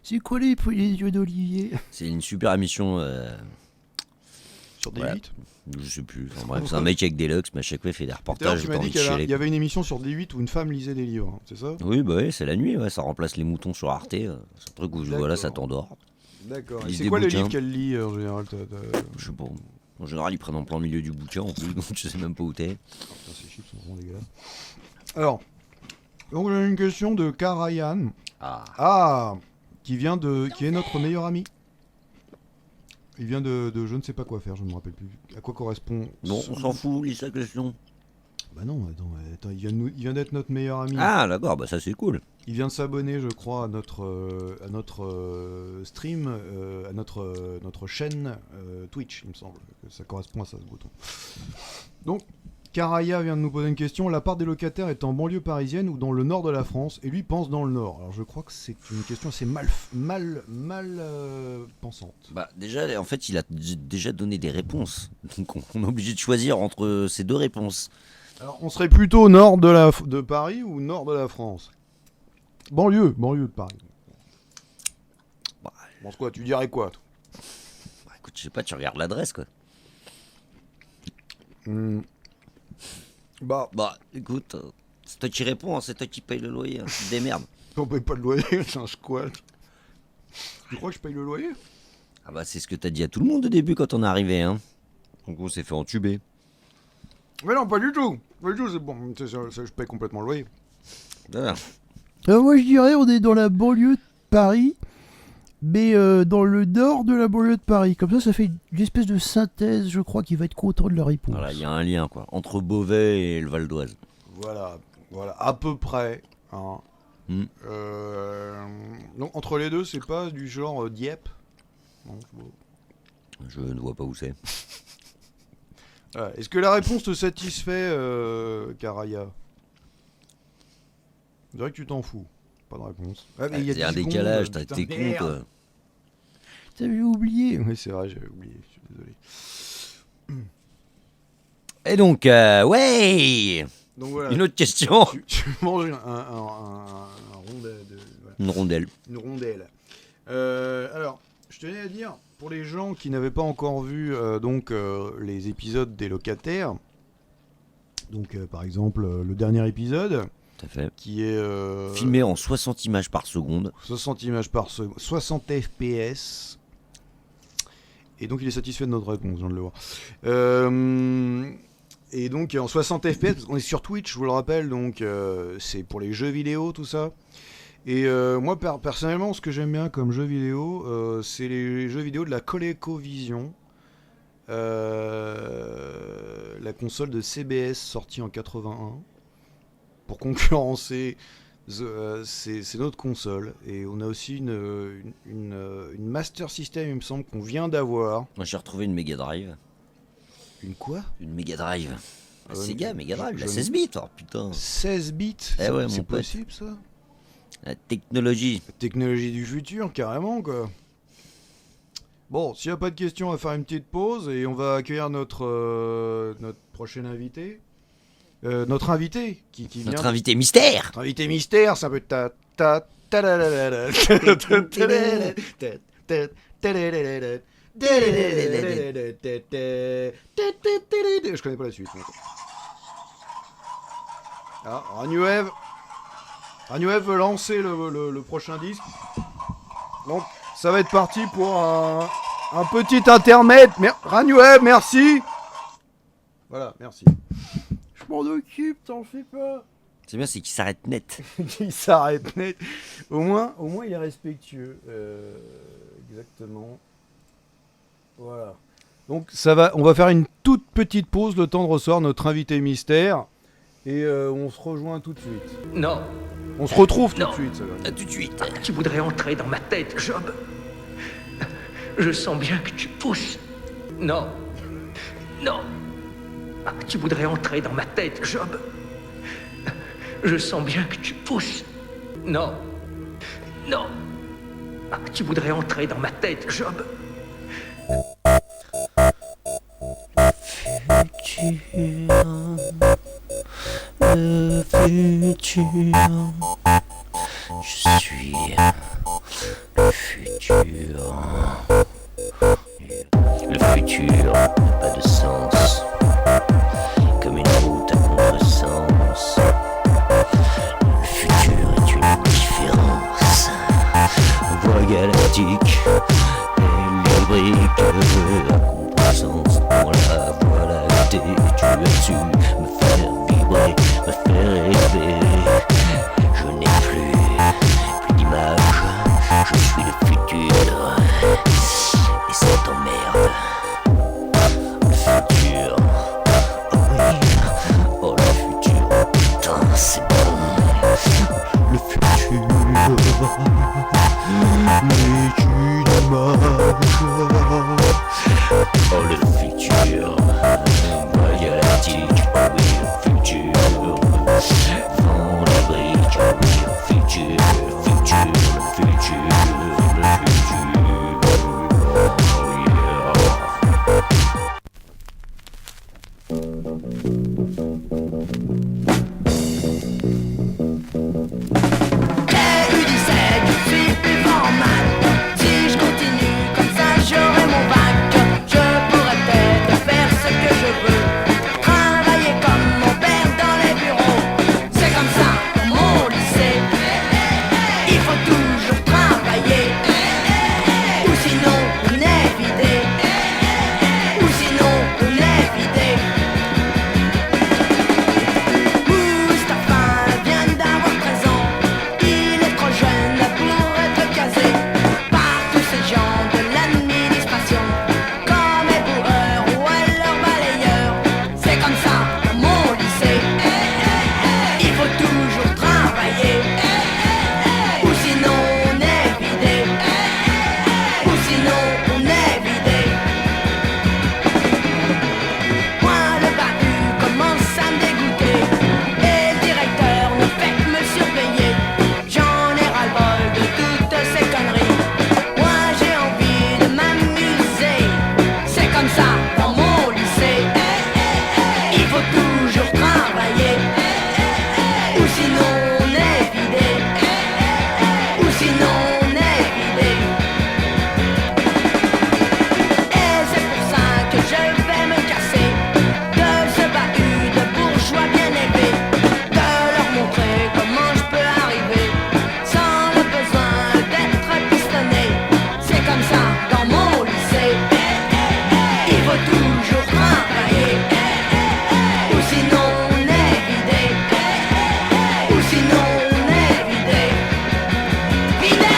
C'est quoi les yeux d'Olivier? C'est une super émission. Sur des Voilà. 8. Je sais plus. Enfin, bref, c'est un mec avec des lux, mais à chaque fois il fait des reportages. Tu t'as m'as envie dit de qu'il chialer. y avait une émission sur D8 où une femme lisait des livres, hein, c'est ça? Oui, bah oui, c'est la nuit, ouais, ça remplace les moutons sur Arte. C'est un truc où voilà, ça t'endort. D'accord. Ils Et c'est des quoi les bouquins. livres qu'elle lit en général? Je sais pas. En général, ils prennent en plein milieu du bouquin en plus, donc je sais même pas où t'es. Putain, ces chips sont vraiment dégueulasses. Alors, donc j'ai une question de Karayan. Ah. Qui est notre meilleur ami. Il vient de je ne sais pas quoi faire, je ne me rappelle plus. À quoi correspond Non, on s'en fout, lis sa question. Bah non, attends, il vient d'être notre meilleur ami. Ah, d'accord, bah ça c'est cool. Il vient de s'abonner, je crois, à notre stream, à notre chaîne Twitch, il me semble. Que ça correspond à ça, ce bouton. Donc, Karaya vient de nous poser une question. La part des locataires est en banlieue parisienne ou dans le nord de la France? Et lui pense dans le nord. Alors, je crois que c'est une question assez mal pensante. Bah déjà, en fait, il a déjà donné des réponses. Donc on est obligé de choisir entre ces deux réponses. Alors, on serait plutôt au nord de Paris ou nord de la France? Banlieue de Paris. Bah, Pense quoi? Tu dirais quoi, toi? bah, écoute, je sais pas, tu regardes l'adresse quoi. Bah, Bah écoute, c'est toi qui réponds, hein, c'est toi qui paye le loyer. Hein. Tu te démerdes. on paye pas de loyer, c'est un squat. Tu crois que je paye le loyer? Ah bah c'est ce que t'as dit à tout le monde au début quand on est arrivé. Hein. Donc on s'est fait entuber. Mais non, pas du tout. Pas du tout, c'est bon. Je paye complètement le loyer. Voilà. Moi je dirais on est dans la banlieue de Paris, mais dans le nord de la banlieue de Paris. Comme ça fait une espèce de synthèse, je crois, qui va être content de la réponse. Voilà, il y a un lien quoi entre Beauvais et le Val d'Oise. Voilà, à peu près. Hein. Donc, entre les deux, c'est pas du genre Dieppe? Non, Je ne vois pas où c'est. Voilà. Est-ce que la réponse te satisfait, Karaya? Je dirais que tu t'en fous. Pas de réponse. Ah, mais il y a C'est un 10 décalage, secondes, t'es putain, con merde. quoi. Putain, j'ai oublié. Oui, c'est vrai, j'avais oublié. Je suis désolé. Et donc, ouais, Donc voilà. une autre question. Tu manges un rondel. Voilà. Une rondelle. Une rondelle. Alors, je tenais à dire, pour les gens qui n'avaient pas encore vu les épisodes des locataires, donc par exemple le dernier épisode, Tout à fait. qui est Filmé en 60 images par seconde. 60 images par seconde, 60 FPS, et donc il est satisfait de notre réponse, je viens de le voir. Et donc en 60 FPS, parce qu'on est sur Twitch, je vous le rappelle, donc c'est pour les jeux vidéo, tout ça. Et moi, personnellement, ce que j'aime bien comme jeu vidéo, c'est les jeux vidéo de la ColecoVision. La console de CBS sortie en 81. Pour concurrencer c'est notre console. Et on a aussi une Master System, il me semble, qu'on vient d'avoir. Moi j'ai retrouvé une Mega Drive. Une quoi? Une Mega Drive. La Ouais, Sega Mega Drive, la je- 16 bits, oh putain. 16 bits? Eh ouais, C'est mon pote. possible ça? La technologie. La technologie du futur, carrément quoi. Bon, s'il n'y a pas de questions, on va faire une petite pause et on va accueillir notre prochain invité. Notre invité qui vient. Notre invité mystère. Notre invité mystère, c'est un peu ta la la la la. Je connais pas la suite. Ah, Ranuev veut lancer le prochain disque. Donc, ça va être parti pour un petit intermède. Ranuev, merci. Voilà, merci. Je m'en occupe, t'en fais pas. C'est bien, c'est qu'il s'arrête net. Il s'arrête net. Au moins, il est respectueux. Exactement. Voilà. Donc, on va faire une toute petite pause, le temps de recevoir notre invité mystère. Et on se rejoint tout de suite. Non, On se retrouve tout Non. de suite. Ça va. À tout de suite. tu voudrais entrer dans ma tête, Job. Je sens bien que tu pousses. Non. Non. Tu voudrais entrer dans ma tête, Job. Je sens bien que tu pousses. Non. Non. Tu voudrais entrer dans ma tête, Job. Le futur, je suis le futur. Le futur n'a pas de sens, comme une route à contresens. Le futur est une différence. Voie galactique et lyrique, à contresens dans la voie lactée. Tu as su me faire vibrer, me faire rêver. Je n'ai plus d'image, je suis le futur. Et ça t'emmerde. Le futur, oh oui, oh le futur, putain c'est bon. Le futur n'est qu'une image. Oh le futur, voie galactique, oh oui le futur. Vends les briques, oh oui le futur, le futur, le futur, le futur. Oh yeah. J'ai eu 17, je suis plus fort mal. Si je continue comme ça, j'aurai mon bac. Je pourrais peut-être faire ce que je veux. Travailler comme mon père dans les bureaux. C'est comme ça, dans mon lycée. Il faut toujours travailler. Ou sinon, on est vidé. Ou sinon, on est vidé. Mustapha vient d'avoir 13 ans. Il est trop jeune pour être casé par tous ces gens de l'administration, comme éboueurs ou alors balayeurs. C'est comme ça dans mon lycée. Il faut toujours travailler. Ou sinon on est vidé. Ou sinon on est vidé. Moi le bahut commence à me dégoûter. Et le directeur ne fait que me surveiller. J'en ai ras-le-bol de toutes ces conneries. Moi j'ai envie de m'amuser. C'est comme ça dans mon lycée. Il faut toujours travailler. Ou sinon on est vidé. Ou sinon on est vidé. Et c'est pour ça que je vais me casser de ce bahut de bourgeois bien élevé, de leur montrer comment je peux arriver sans le besoin d'être pistonné. C'est comme ça dans mon lycée. Il faut toujours travailler. Ou sinon on est vidé. Ou sinon on est vidé. Vidé!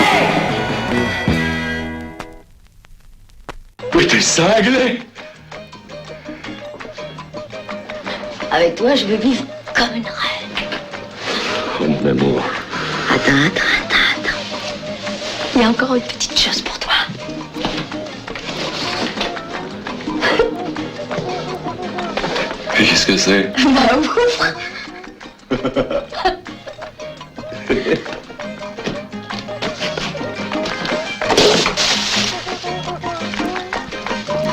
Oui, t'es cinglé. Avec toi, je veux vivre comme une reine. Oh mon amour, Attends. Il y a encore une petite chose pour toi. Qu'est-ce que c'est? Bah ouf.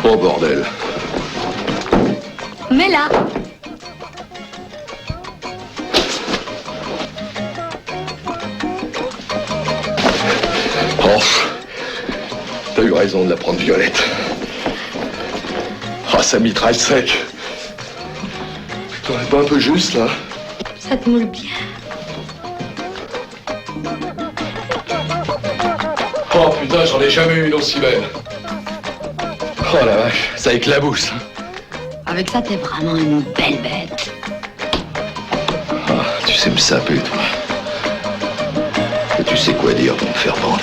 Oh bordel. Mais là. Oh, t'as eu raison de la prendre violette. Ah, ça mitraille sec. T'aurais pas un peu juste, là? Ça te moule bien. Oh putain, j'en ai jamais eu une aussi belle. Oh la vache, ça éclabousse. Avec ça, t'es vraiment une belle bête. Ah, tu sais me saper, toi. Et tu sais quoi dire pour me faire bander.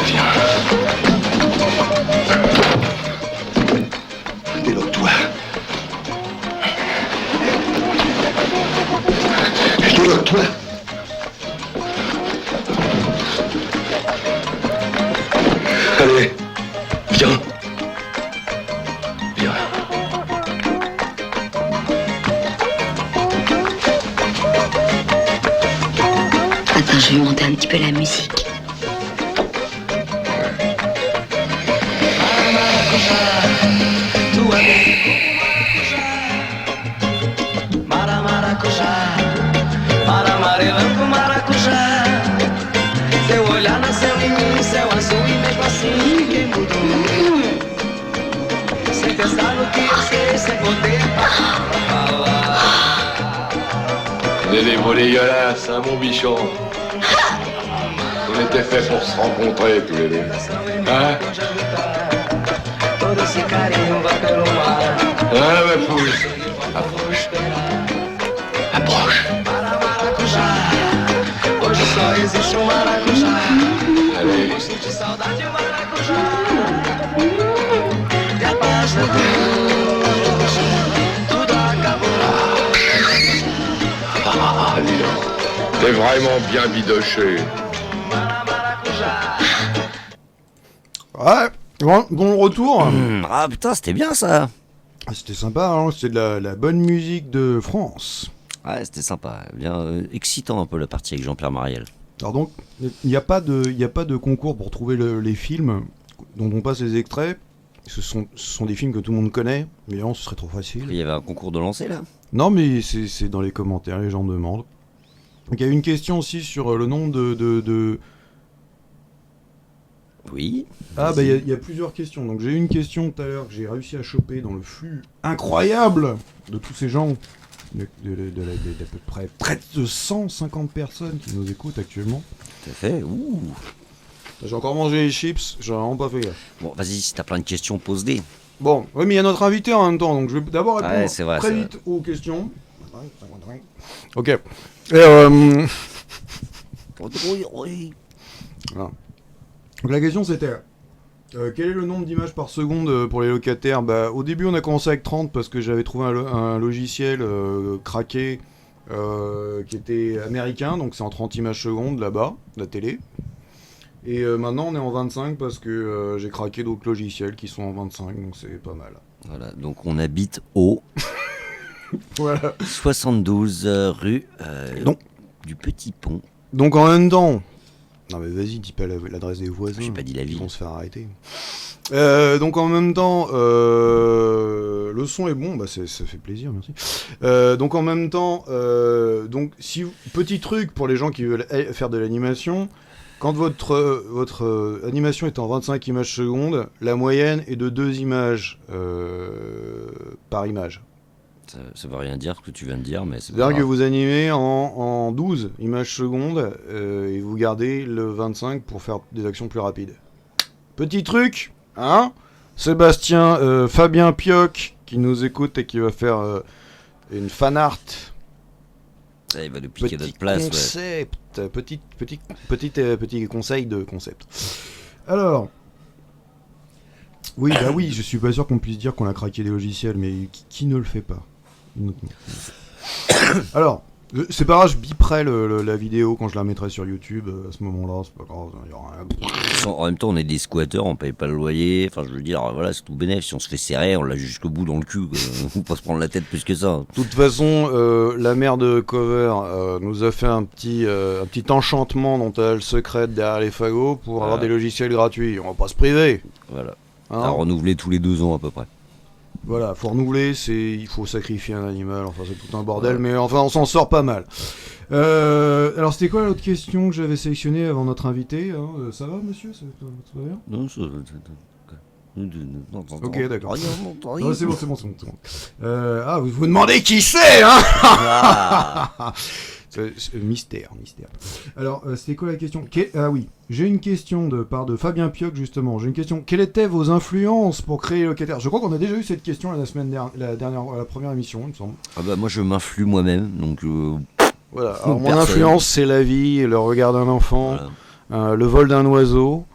Viens. Déloque-toi. Déloque-toi. Allez, viens. Viens. Attends, je vais monter un petit peu la musique. On est des mots dégueulasses, hein, mon bichon. On était fait pour se rencontrer tous les deux. Hein? Ah, ma pousse. Approche. Approche. Allez. Ah, dis donc. T'es vraiment bien bidoché. Ouais, bon retour. Ah putain, c'était bien ça. Ah, c'était sympa, hein, c'était de la bonne musique de France. Ouais, c'était sympa. Bien excitant un peu la partie avec Jean-Pierre Mariel. Alors donc, il n'y a pas de concours pour trouver les films dont on passe les extraits. Ce sont des films que tout le monde connaît, mais non, ce serait trop facile. Il y avait un concours de lancer là. Non, mais c'est dans les commentaires, les gens demandent. Donc il y a une question aussi sur le nombre de... Oui. Ah bah il y a plusieurs questions. Donc j'ai eu une question tout à l'heure que j'ai réussi à choper dans le flux incroyable de tous ces gens, d'à peu près de 150 personnes qui nous écoutent actuellement. Tout à fait. Ouh. J'ai encore mangé les chips, j'ai vraiment pas fait gaffe. Bon, vas-y, si t'as plein de questions, pose-les. Bon, oui, mais il y a notre invité en même temps, donc je vais d'abord répondre Ouais, c'est vrai, très c'est vite aux questions. Ok. Et Oui. voilà. Donc la question c'était quel est le nombre d'images par seconde pour les locataires? Bah, au début on a commencé avec 30 parce que j'avais trouvé un logiciel craqué qui était américain, donc c'est en 30 images secondes là-bas, la télé. Et maintenant on est en 25 parce que j'ai craqué d'autres logiciels qui sont en 25, donc c'est pas mal. Voilà, donc on habite au Voilà. 72 rue du Petit Pont. Donc en même temps... Non mais vas-y, dis pas l'adresse des voisins. J'ai pas dit la ville. Ils vont se faire arrêter. Donc en même temps, le son est bon, bah ça fait plaisir, merci. Donc en même temps, donc petit truc pour les gens qui veulent faire de l'animation, quand votre animation est en 25 images secondes, la moyenne est de 2 images par image. Ça veut rien dire ce que tu viens de dire, mais c'est C'est-à-dire que vous animez en 12 images secondes et vous gardez le 25 pour faire des actions plus rapides. Petit truc, hein? Sébastien, Fabien Pioc qui nous écoute et qui va faire une fan art. Ça, il va nous piquer notre place. Concept, petit conseil de concept. Alors, oui, bah oui, je suis pas sûr qu'on puisse dire qu'on a craqué des logiciels, mais qui ne le fait pas? Alors, C'est pas grave, je biperai la vidéo quand je la mettrai sur YouTube à ce moment-là, c'est pas grave, il y aura rien. En même temps, on est des squatteurs, on paye pas le loyer. Enfin, je veux dire, voilà, c'est tout bénef. Si on se fait serrer, on l'a jusqu'au bout dans le cul. Faut pas se prendre la tête plus que ça. De toute façon, la mère de Cover nous a fait un petit enchantement dont elle a le secret derrière les fagots pour avoir des logiciels gratuits. On va pas se priver. Voilà. Hein, À renouveler tous les 2 ans à peu près. voilà, faut renouveler, il faut sacrifier un animal, enfin c'est tout un bordel, mais enfin on s'en sort pas mal. Alors c'était quoi l'autre question que j'avais sélectionnée avant notre invité hein ça va monsieur, ça va bien? Non, Ok, d'accord. Rien, Non, c'est bon. Ah, vous vous demandez qui c'est, hein? Ah. Mystère. Alors, c'était quoi la question? Ah oui, j'ai une question de part de Fabien Pioc, justement. J'ai une question. Quelles étaient vos influences pour créer Locataire? Je crois qu'on a déjà eu cette question la première émission, il me semble. Ah bah moi je m'influe moi-même, donc... Voilà, alors mon influence, c'est la vie, le regard d'un enfant, le vol d'un oiseau.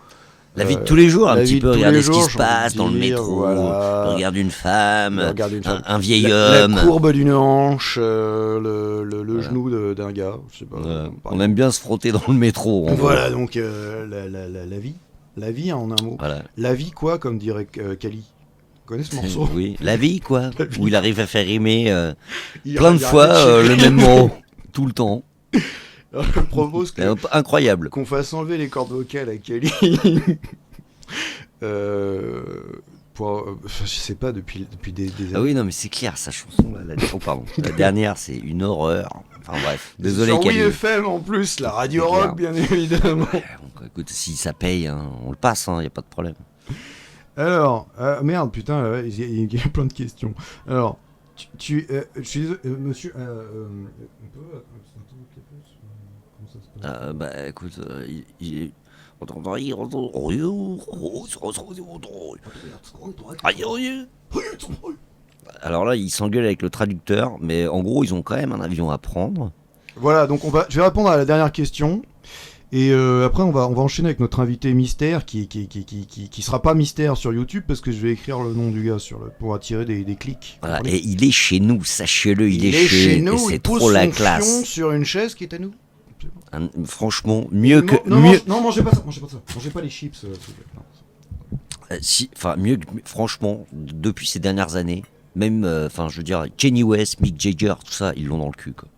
La vie de tous les jours, un petit peu, regarder ce qui se j'ai passe envie de dans le dire, métro, voilà. le regard d'une femme, Regarder une femme. un vieil la homme. courbe d'une hanche, le genou d'un gars, je sais pas. On aime bien se frotter dans le métro. Voilà, donc la vie. La vie, hein, en un mot. Voilà. La vie, quoi, comme dirait Kali. Vous connaissez ce morceau? Oui, la vie, quoi. La vie. Où il arrive à faire rimer Il plein de arrête fois de le même mot, tout le temps. Alors, je propose Incroyable. qu'on fasse enlever les cordes vocales à Kali. Je sais pas, depuis des années. Ah oui, non, mais c'est clair, sa chanson, là, pardon. La dernière, c'est une horreur. Enfin bref, désolé, Sur Kali. WFM en plus, la radio C'est rock, bien évidemment. Donc, écoute, si ça paye, hein, on le passe, y a pas de problème. Alors, merde, putain, il y a plein de questions. Alors, je suis désolé, monsieur, comment ça se passe? Bah écoute, alors là, ils s'engueulent avec le traducteur, mais en gros, ils ont quand même un avion à prendre. Voilà, donc je vais répondre à la dernière question. Et après, on va enchaîner avec notre invité mystère qui sera pas mystère sur YouTube parce que je vais écrire le nom du gars pour attirer des clics. Voilà, et il est chez nous, sachez-le, il est chez nous. Il C'est pose trop la son classe. fion sur une chaise qui est à nous. Franchement, mieux que. Non, mieux... non, mangez pas ça. Mangez pas les chips. S'il vous plaît. Non. Mieux que. Franchement, depuis ces dernières années, même, je veux dire, Kanye West, Mick Jagger, tout ça, ils l'ont dans le cul, quoi.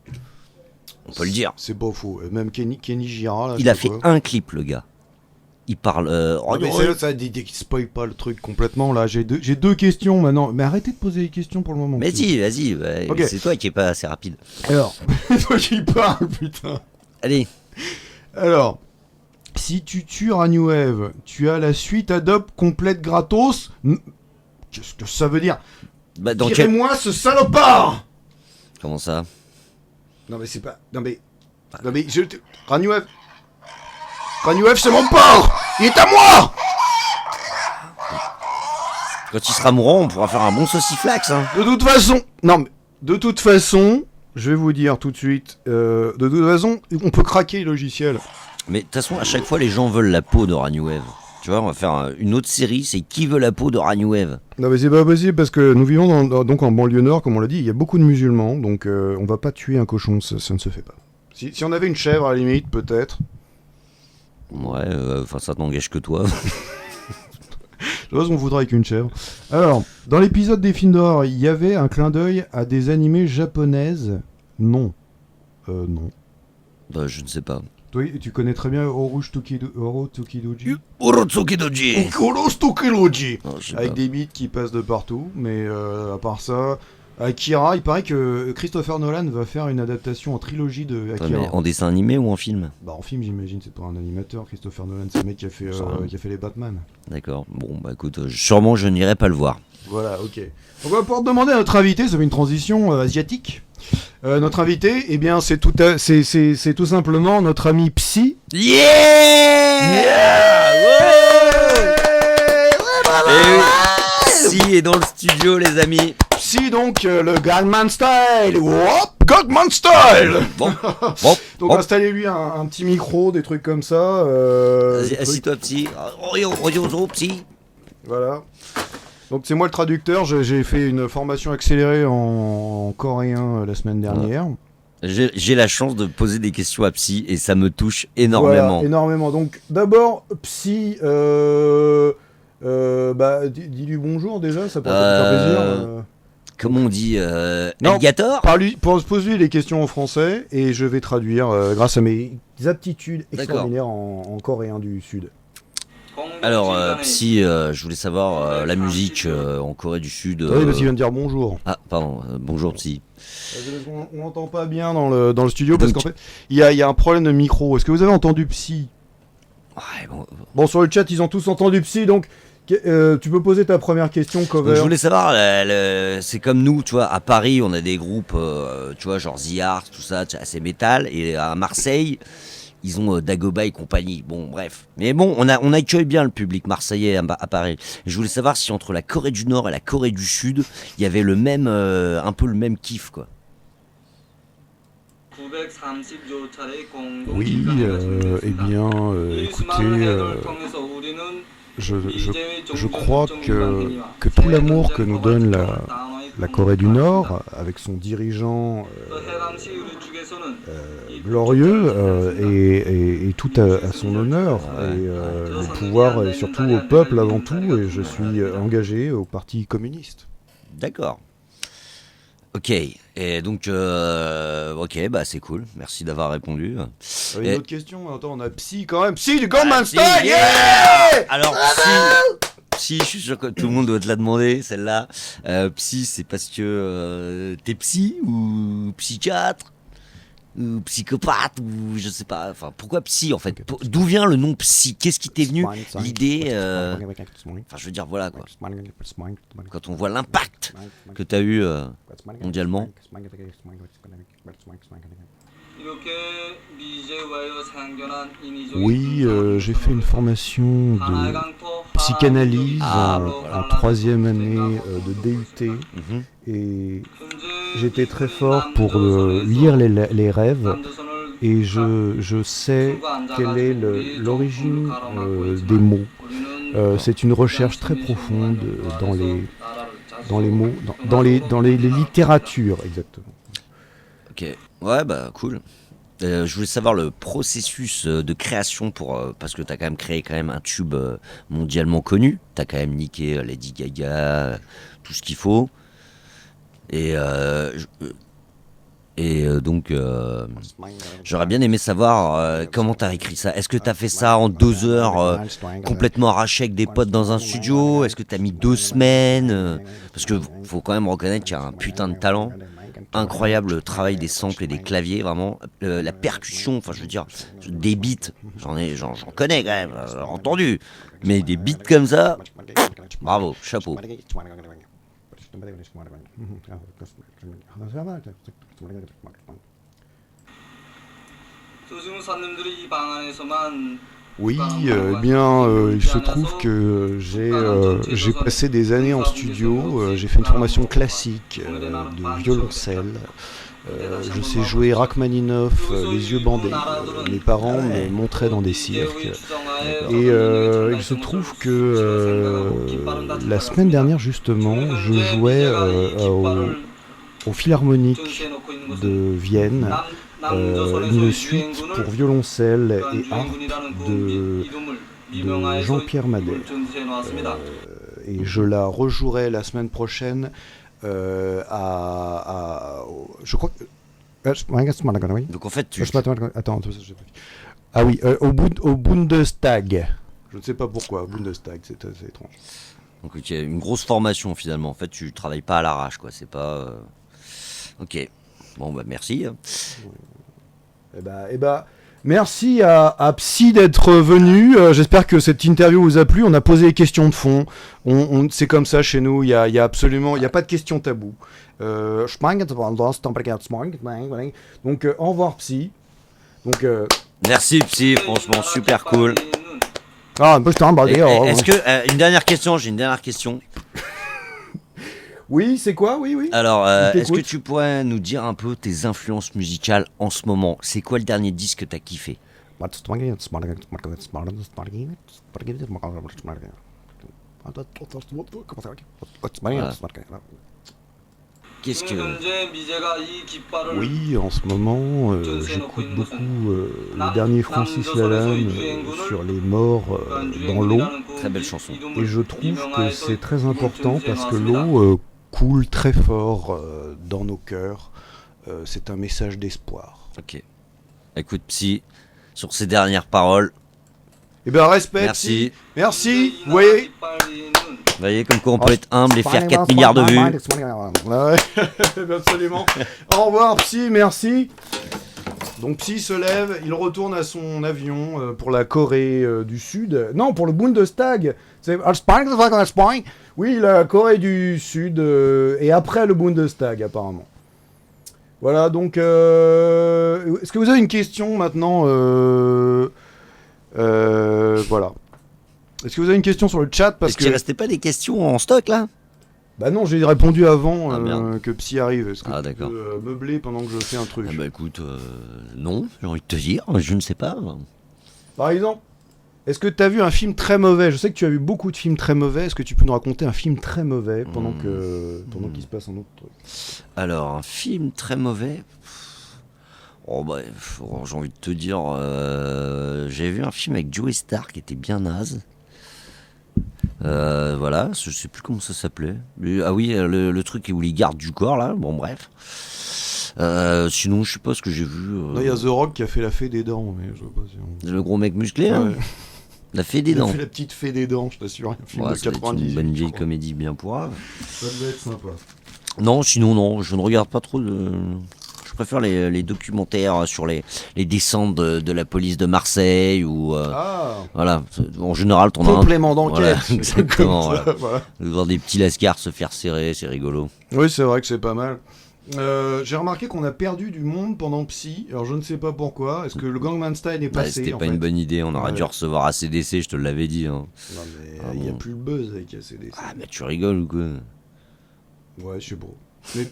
On peut le dire. C'est pas faux. Même Kenny Gira, là. Il a fait un clip, le gars. Il parle. Mais ça spoil pas le truc complètement, là. J'ai deux questions maintenant. Mais arrêtez de poser des questions pour le moment. Mais si, vas-y. Okay. C'est toi qui est pas assez rapide. Alors, toi qui parles, putain. Allez. Alors, si tu tues Ragnuev, tu as la suite Adobe complète gratos. Qu'est-ce que ça veut dire? Bah, Tirez-moi ce salopard! Comment ça? Non mais c'est pas... Non mais Ragnuev, c'est mon porc! Il est à moi! Quand il sera mourant, on pourra faire un bon sauciflax, hein. De toute façon, je vais vous dire tout de suite, de toute façon, on peut craquer le logiciel. Mais de toute façon, à chaque fois, les gens veulent la peau de Ragnuev. Tu vois, on va faire une autre série, c'est qui veut la peau de Ragnuev. Non mais c'est pas possible parce que nous vivons donc en banlieue nord, comme on l'a dit, il y a beaucoup de musulmans, donc on va pas tuer un cochon, ça ne se fait pas. Si on avait une chèvre à la limite, peut-être. Ouais, ça n'engage que toi. Je vois ce qu'on voudra avec une chèvre. Alors, dans l'épisode des films d'horreur, il y avait un clin d'œil à des animés japonaises. Non. Non. Bah, je ne sais pas. Toi, tu connais très bien Orotokidoji. Orotokidoji. Avec des beats qui passent de partout, mais à part ça, Akira, il paraît que Christopher Nolan va faire une adaptation en trilogie de Akira. Mais en dessin animé ou en film? Bah en film j'imagine, c'est pas un animateur, Christopher Nolan, c'est le mec qui a fait les Batman. D'accord, bon bah écoute, sûrement je n'irai pas le voir. Voilà, ok. Donc on va pouvoir demander à notre invité, ça fait une transition asiatique. Notre invité, eh bien c'est tout simplement notre ami Psy. Psy est dans le studio les amis. Psy donc le Gangnam Style. Gangnam Style. Bon. Donc installez-lui un petit micro, des trucs comme ça. Vas-y, assis-toi Psy. Psy. Voilà. Donc c'est moi le traducteur, j'ai fait une formation accélérée en coréen la semaine dernière. J'ai la chance de poser des questions à Psy et ça me touche énormément. Voilà, énormément. Donc, d'abord, Psy, dis-lui bonjour déjà, ça pourrait te faire plaisir. Comment on dit Non, alligator Pose-lui les questions en français et je vais traduire grâce à mes aptitudes extraordinaires en coréen du Sud. Alors, Psy, je voulais savoir la musique en Corée du Sud. Oui, parce qu'il vient de dire bonjour. Ah, pardon, bonjour Psy. On n'entend pas bien dans le studio parce qu'en fait, il y a un problème de micro. Est-ce que vous avez entendu Psy? Ouais, Bon, sur le chat, ils ont tous entendu Psy, donc tu peux poser ta première question, Cover. Donc, je voulais savoir, c'est comme nous, tu vois, à Paris, on a des groupes, tu vois, genre The Art, tout ça, assez métal, et à Marseille, ils ont Dagoba et compagnie. Bon, bref. Mais bon, on accueille bien le public marseillais à Paris. Je voulais savoir si entre la Corée du Nord et la Corée du Sud, il y avait le même, un peu le même kiff, quoi. Oui, eh bien, écoutez, je crois que tout l'amour que nous donne la Corée du Nord, avec son dirigeant glorieux, est tout à son honneur, et le pouvoir est surtout au peuple avant tout, et je suis engagé au Parti communiste. D'accord. Ok, et donc, ok, bah c'est cool, merci d'avoir répondu. Une autre question, attends, on a Psy quand même, Psy du Gangnam Style, yeah. Alors, Psy, je suis sûr que tout le monde doit te la demander, celle-là. Psy, c'est parce que t'es psy ou psychiatre ou psychopathe ou je sais pas. Enfin, pourquoi Psy en fait? D'où vient le nom Psy? Qu'est-ce qui t'est venu l'idée Enfin, je veux dire, voilà quoi. Quand on voit l'impact que t'as eu mondialement. Oui, j'ai fait une formation de psychanalyse en troisième année de DUT et j'étais très fort pour lire les rêves et je sais quelle est l'origine des mots. C'est une recherche très profonde dans les mots, dans les littératures exactement. Ok, ouais bah cool. Je voulais savoir le processus de création parce que t'as quand même créé un tube mondialement connu. T'as quand même niqué Lady Gaga, tout ce qu'il faut. Et donc j'aurais bien aimé savoir comment t'as écrit ça. Est-ce que t'as fait ça en 2 heures complètement arraché avec des potes dans un studio? Est-ce que t'as mis 2 semaines parce que faut quand même reconnaître qu'il y a un putain de talent. Incroyable le travail des samples et des claviers, vraiment. La percussion, enfin je veux dire, des beats, j'en connais quand même, entendu. Mais des beats comme ça, bravo, chapeau. Oui, eh bien, il se trouve que j'ai passé des années en studio, j'ai fait une formation classique de violoncelle, je sais jouer Rachmaninoff, les yeux bandés, mes parents me montraient dans des cirques, et il se trouve que la semaine dernière justement, je jouais au Philharmonique de Vienne, une suite pour violoncelle et harpe de Jean-Pierre Madère. Et je la rejouerai la semaine prochaine je crois que... Donc en fait, Attends, ah oui, au Bundestag. Je ne sais pas pourquoi, Bundestag, c'est assez étrange. Donc il y a une grosse formation finalement. En fait, tu travailles pas à l'arrache, quoi. C'est pas... Ok. Bon, bah merci. Eh bah, merci à Psy d'être venu. J'espère que cette interview vous a plu. On a posé des questions de fond. C'est comme ça chez nous. Il y a absolument, il y a pas de questions taboues. Donc au revoir Psy. Donc merci Psy, franchement super cool. Ah, un peu Est-ce que une dernière question? J'ai une dernière question. Oui, c'est quoi? Oui. Alors, est-ce que tu pourrais nous dire un peu tes influences musicales en ce moment? C'est quoi le dernier disque que t'as kiffé? Qu'est-ce que... Oui, en ce moment, j'écoute beaucoup le dernier Francis Lalanne sur les morts dans l'eau. Très belle chanson. Et je trouve que c'est très important parce que l'eau coule très fort dans nos cœurs. C'est un message d'espoir. Ok. Écoute, Psy, sur ces dernières paroles... Eh ben, respect. Merci. Merci. Vous voyez, Vous voyez comme quoi on peut être humble et faire 4 milliards de vues. Ouais, absolument. Au revoir, Psy, merci. Donc Psy se lève, il retourne à son avion pour la Corée du Sud. Non, pour le Bundestag. Oui, la Corée du Sud et après le Bundestag apparemment. Voilà, donc est-ce que vous avez une question maintenant voilà. Est-ce que vous avez une question sur le chat parce Est-ce qu'il restait pas des questions en stock là? Bah non, j'ai répondu avant merde. que Psy arrive. Est-ce que tu d'accord. peux meubler pendant que je fais un truc? Ah bah écoute, non, j'ai envie de te dire, je ne sais pas. Par exemple, est-ce que tu as vu un film très mauvais? Je sais que tu as vu beaucoup de films très mauvais. Est-ce que tu peux nous raconter un film très mauvais pendant qu'il se passe un autre truc? Alors, un film très mauvais. Oh bah, j'ai envie de te dire, j'ai vu un film avec Joey Starr qui était bien naze. Voilà, je sais plus comment ça s'appelait. Ah oui, le truc où il garde du corps là. Bon bref. Sinon, je sais pas ce que j'ai vu. Non, il y a The Rock qui a fait la fée des dents, mais je sais pas si Le gros mec musclé, hein. Ouais. La fée des Il a dents. fait la petite fée des dents, je t'assure. Un film Ouais, de ça doit être 90. une bonne vieille comédie bien pourrave. Ça devait être sympa. Non, sinon non, je ne regarde pas trop de... Je préfère les documentaires sur les descentes de la police de Marseille ou... Voilà, en général, t'en as un... Complément d'enquête. Voilà, exactement. Comme ça, Voilà. voilà. Voir des petits lascars se faire serrer, c'est rigolo. Oui, c'est vrai que c'est pas mal. J'ai remarqué qu'on a perdu du monde pendant Psy. Alors je ne sais pas pourquoi. Est-ce que le Gangnam Style est passé? C'était pas une bonne idée, on aurait dû recevoir ACDC, je te l'avais dit. Hein. Non mais il n'y a plus le buzz avec ACDC. Ah mais tu rigoles ou quoi? Ouais, je sais pas.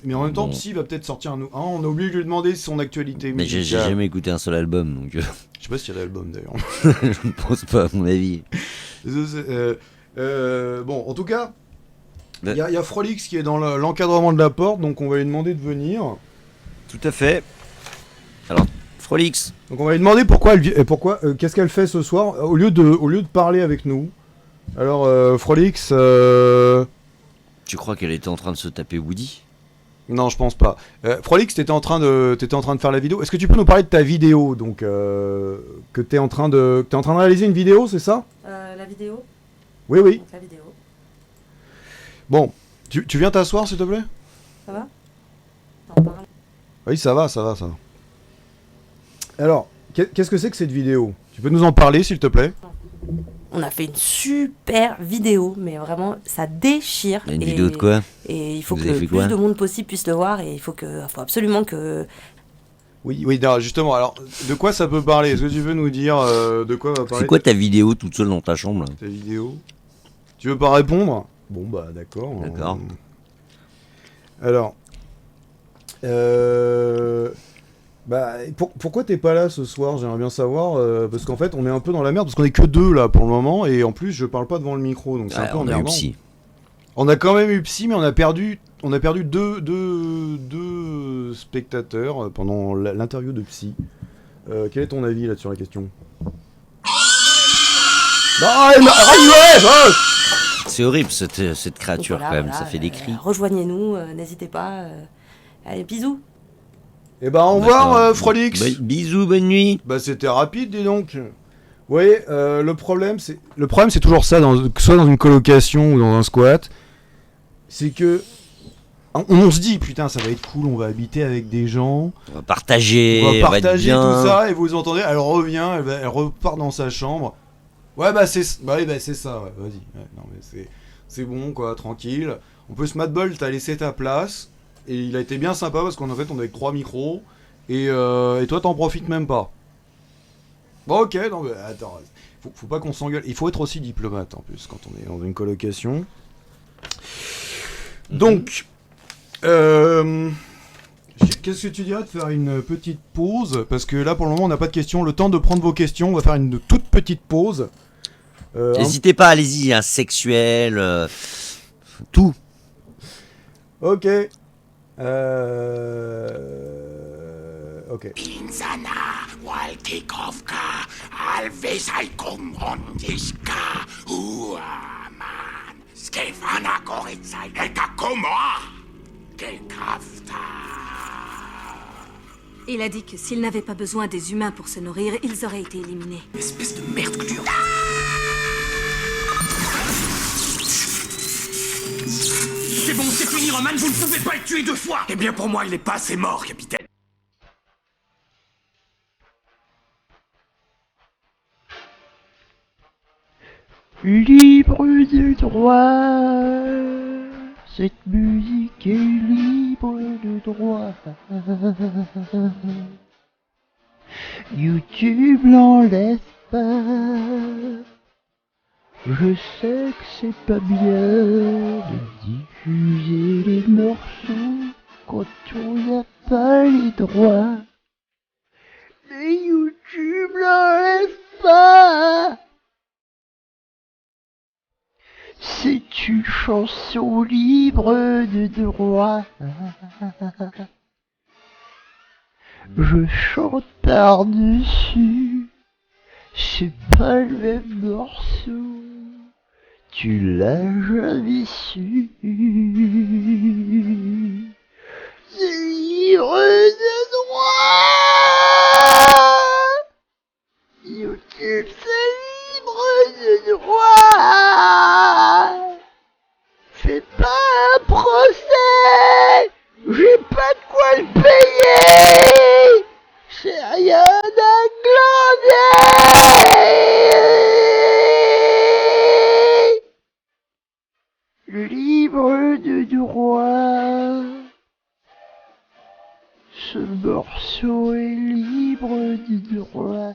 Mais en même temps, Psy va peut-être sortir un... Ah, on a oublié de lui demander son actualité mais j'ai musicale. jamais écouté un seul album, donc... Je sais pas s'il y a l'album d'ailleurs. Je ne pense pas, à mon avis. Bon, en tout cas, il y a Frolix qui est dans l'encadrement de la porte, donc on va lui demander de venir. Tout à fait. Alors, Frolix. Donc on va lui demander qu'est-ce qu'elle fait ce soir, au lieu de parler avec nous. Alors, Frolix... Tu crois qu'elle était en train de se taper Woody? Non, je pense pas. Frolix, t'étais en train de faire la vidéo. Est-ce que tu peux nous parler de ta vidéo, donc que t'es en train de réaliser une vidéo, c'est ça? La vidéo. Oui, oui. Donc, la vidéo. Bon, tu viens t'asseoir, s'il te plaît? Ça va? T'en parles. Oui, ça va. Alors, qu'est-ce que c'est que cette vidéo? Tu peux nous en parler, s'il te plaît? On a fait une super vidéo, mais vraiment, ça déchire. Une vidéo de quoi? Et il faut Vous que avez le fait quoi? plus de monde possible puisse le voir, et il faut absolument que... Oui, non, justement, alors, de quoi ça peut parler? Est-ce que tu veux nous dire de quoi va parler? C'est quoi ta vidéo toute seule dans ta chambre là? Ta vidéo? Tu veux pas répondre? Bon, bah, d'accord. D'accord. Alors... Bah, pourquoi t'es pas là ce soir? J'aimerais bien savoir, parce qu'en fait on est un peu dans la merde, parce qu'on est que deux là pour le moment, et en plus je parle pas devant le micro, donc c'est un peu on a eu emmerdant. Psy. On a quand même eu Psy, mais on a perdu deux spectateurs pendant l'interview de Psy. Quel est ton avis là sur la question? C'est horrible cette créature Donc, quand même, voilà, ça fait des cris. Rejoignez-nous, n'hésitez pas. Allez, bisous. Eh ben au revoir Frolix. Bisous, bonne nuit. Bah c'était rapide, dis donc. Oui, le problème c'est toujours ça, soit dans une colocation ou dans un squat, c'est que on se dit putain ça va être cool, on va habiter avec des gens, on va partager, on va être bien. tout ça, et vous entendez, elle revient, elle repart dans sa chambre. Ouais bah c'est ça, ouais, vas-y. Ouais, non mais c'est bon quoi, tranquille. En plus Matt Bolt t'as laissé ta place. Et il a été bien sympa parce qu'en fait on est avec 3 micros et toi t'en profites même pas. Bon ok, non mais attends, faut pas qu'on s'engueule. Il faut être aussi diplomate en plus quand on est dans une colocation. Donc, qu'est-ce que tu dirais de faire une petite pause? Parce que là pour le moment on n'a pas de questions. Le temps de prendre vos questions, on va faire une toute petite pause. N'hésitez pas, allez-y, sexuel, tout. Ok. Ok. Insana, Walkikovka, Alvesaikum Rondiska, Uaman, Stefana Goritsai, Ekakomoa, Kelkrafta. Il a dit que s'ils n'avaient pas besoin des humains pour se nourrir, ils auraient été éliminés. Espèce de merde que tu en... C'est bon, c'est fini, Roman, vous ne pouvez pas le tuer 2 fois. Eh bien, pour moi, il est pas assez mort, capitaine. Libre de droit, cette musique est libre de droit. YouTube l'enlève pas. Je sais que c'est pas bien de diffuser les morceaux quand on n'a pas les droits. Mais YouTube l'enlève pas. C'est une chanson libre de droit. Je chante par-dessus, c'est pas le même morceau. Tu l'as jamais su. C'est libre de droit. YouTube, c'est libre de droit. Fais pas un procès. J'ai pas de quoi le payer. C'est rien d'un glandier. Libre de droit. Ce morceau est libre de droit.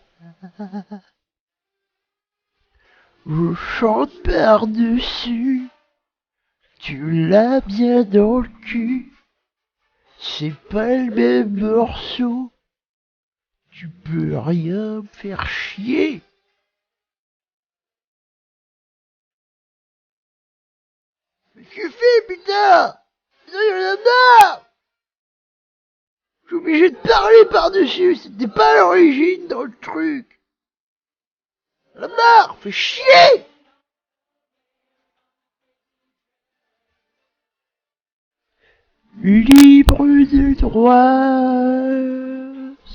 Je chante par-dessus. Tu l'as bien dans le cul. C'est pas le même morceau. Tu peux rien me faire chier. Mais tu fais, putain! Putain, y'en a marre! Je suis obligé de parler par-dessus, c'était pas à l'origine dans le truc. Y'en a marre, fais chier! Libre de droit,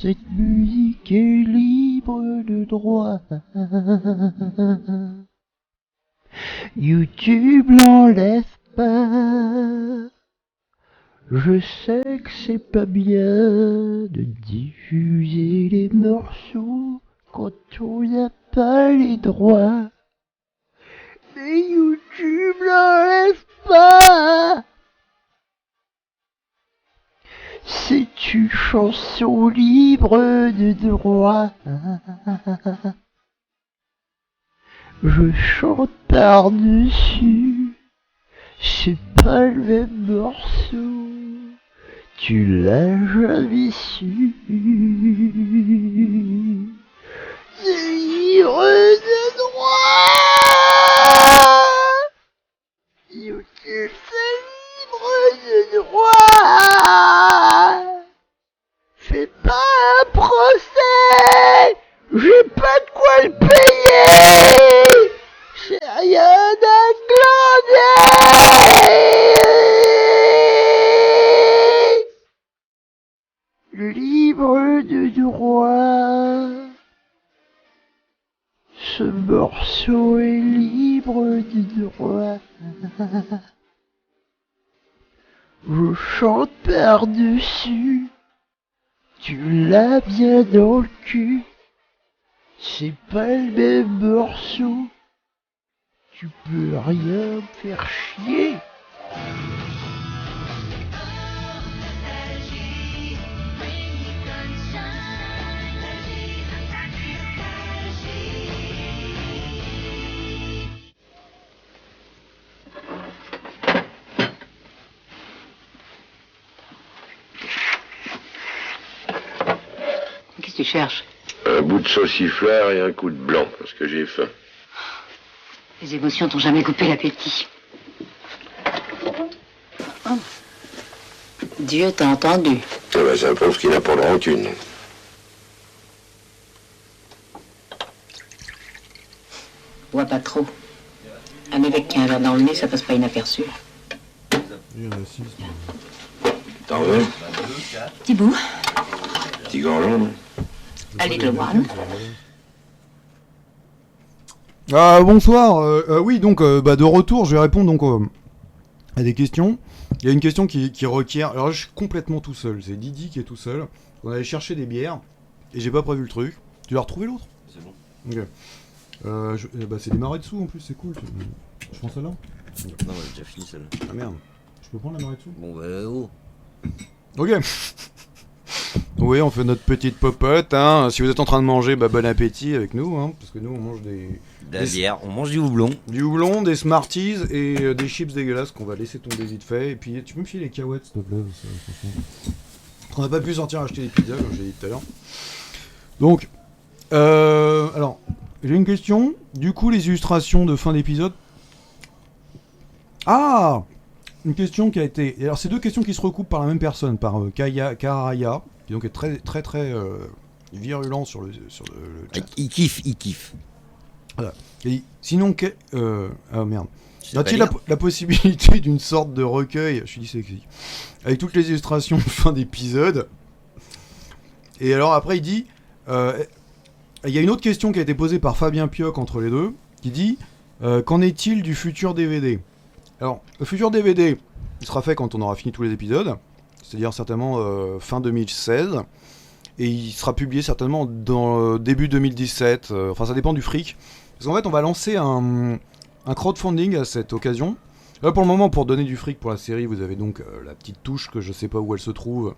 cette musique est libre de droit. YouTube l'enlève pas. Je sais que c'est pas bien de diffuser les morceaux quand on n'a pas les droits. Mais YouTube l'enlève pas. C'est une chanson libre de droit. Je chante par-dessus, c'est pas le même morceau. Tu l'as jamais su. C'est libre de droit. YouTube, c'est libre de droit. Fais pas un procès. J'ai pas de quoi le payer. C'est rien d'un glandier. Libre de droit. Ce morceau est libre de droit. Je chante par-dessus. Tu l'as bien dans le cul. C'est pas le même morceau. Tu peux rien me faire chier. Qu'est-ce que tu cherches? Un bout de sauciflard et un coup de blanc, parce que j'ai faim. Les émotions t'ont jamais coupé l'appétit. Dieu t'a entendu. Ah ben, ça prouve qu'il n'a pas de rancune. Bois pas trop. Un évêque qui a un verre dans le nez, ça passe pas inaperçu. Il y en a 6. T'en veux? Petit bout. Petit gorgeon, non? A little one. Bonsoir. Oui, donc de retour, je vais répondre donc à des questions. Il y a une question qui requiert. Alors là, je suis complètement tout seul. C'est Didi qui est tout seul. On allait chercher des bières et j'ai pas prévu le truc. Tu l'as retrouvé l'autre? C'est bon. Ok. C'est des marais dessous en plus, c'est cool. Je prends celle-là? Non, j'ai déjà fini celle-là. Ah merde. Je peux prendre la marée dessous? Bon, bah, oh. Ok. Oui, on fait notre petite popote. Hein. Si vous êtes en train de manger, bon appétit avec nous. Hein, parce que nous, on mange de la bière, on mange du houblon. Du houblon, des Smarties et des chips dégueulasses qu'on va laisser tomber vite fait. Et puis, tu peux me filer les cacahuètes, s'il te plaît. On n'a pas pu sortir acheter des pizzas, comme j'ai dit tout à l'heure. Donc, alors, j'ai une question. Du coup, les illustrations de fin d'épisode. Ah! Une question qui a été. Alors, c'est deux questions qui se recoupent par la même personne, par Karaya, qui donc est très très très virulent sur le chat. Il kiffe. Voilà. Et sinon, ah merde. Y a-t-il la possibilité d'une sorte de recueil, je suis dyslexique, avec toutes les illustrations de fin d'épisode? Et alors après, il dit. Il y a une autre question qui a été posée par Fabien Pioc entre les deux, qui dit qu'en est-il du futur DVD? Alors, le futur DVD, il sera fait quand on aura fini tous les épisodes, c'est-à-dire certainement fin 2016, et il sera publié certainement dans début 2017, enfin ça dépend du fric, parce qu'en fait on va lancer un crowdfunding à cette occasion. Là pour le moment, pour donner du fric pour la série, vous avez donc la petite touche que je sais pas où elle se trouve,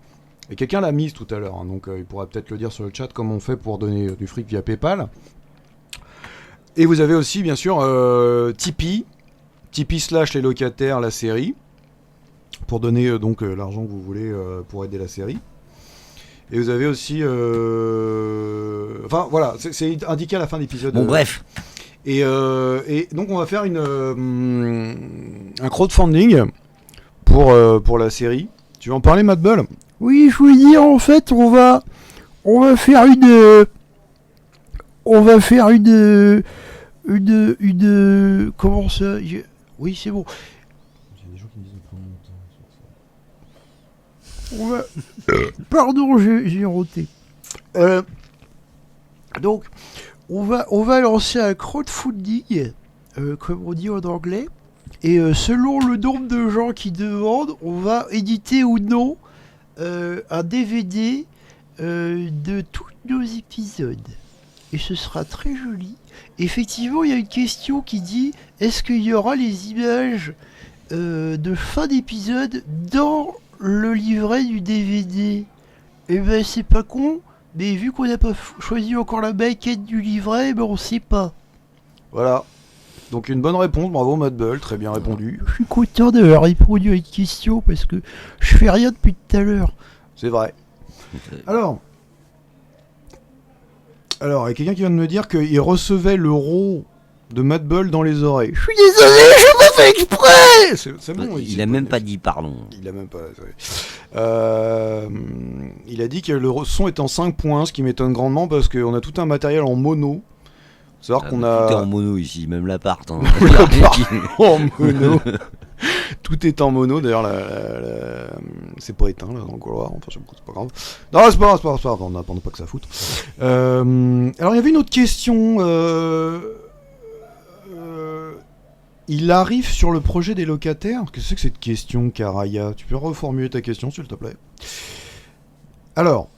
et quelqu'un l'a mise tout à l'heure, hein, donc il pourra peut-être le dire sur le chat comment on fait pour donner du fric via PayPal. Et vous avez aussi bien sûr Tipeee / les locataires, la série, pour donner donc l'argent que vous voulez pour aider la série. Et vous avez aussi enfin voilà, c'est indiqué à la fin de l'épisode. Bon bref. Et donc on va faire un crowdfunding pour la série. Tu veux en parler, Matt Bull? Oui, je voulais dire, en fait, on va faire une comment ça? Oui, c'est bon. Il y a des gens qui me disent de prendre mon temps sur ça. Pardon, j'ai roté. Donc, on va lancer un crowdfunding, comme on dit en anglais, et selon le nombre de gens qui demandent, on va éditer ou non un DVD de tous nos épisodes. Et ce sera très joli. Effectivement, il y a une question qui dit: est-ce qu'il y aura les images de fin d'épisode dans le livret du DVD? Eh ben, c'est pas con, mais vu qu'on n'a pas choisi encore la maquette du livret, ben on sait pas. Voilà. Donc une bonne réponse, bravo Matt Bull, très bien répondu. Je suis content d'avoir répondu à une question parce que je fais rien depuis tout à l'heure. C'est vrai. Alors, il y a quelqu'un qui vient de me dire qu'il recevait l'euro de Matt Bull dans les oreilles. Je suis désolé, je l'ai fait exprès. C'est bon. Il a même pas dit pardon. Il a même pas. Il a dit que le son est en 5 points, ce qui m'étonne grandement parce qu'on a tout un matériel en mono. Savoir qu'on a. Tout est en mono ici, même l'appart. Hein. L'appart en mono. Tout est en mono, d'ailleurs c'est pas éteint là dans le couloir, enfin c'est pas grave. Non, c'est pas grave, on n'attend pas que ça foute. Alors il y avait une autre question. Il arrive sur le projet des locataires. Qu'est-ce que c'est que cette question, Karaya? Tu peux reformuler ta question s'il te plaît? Alors.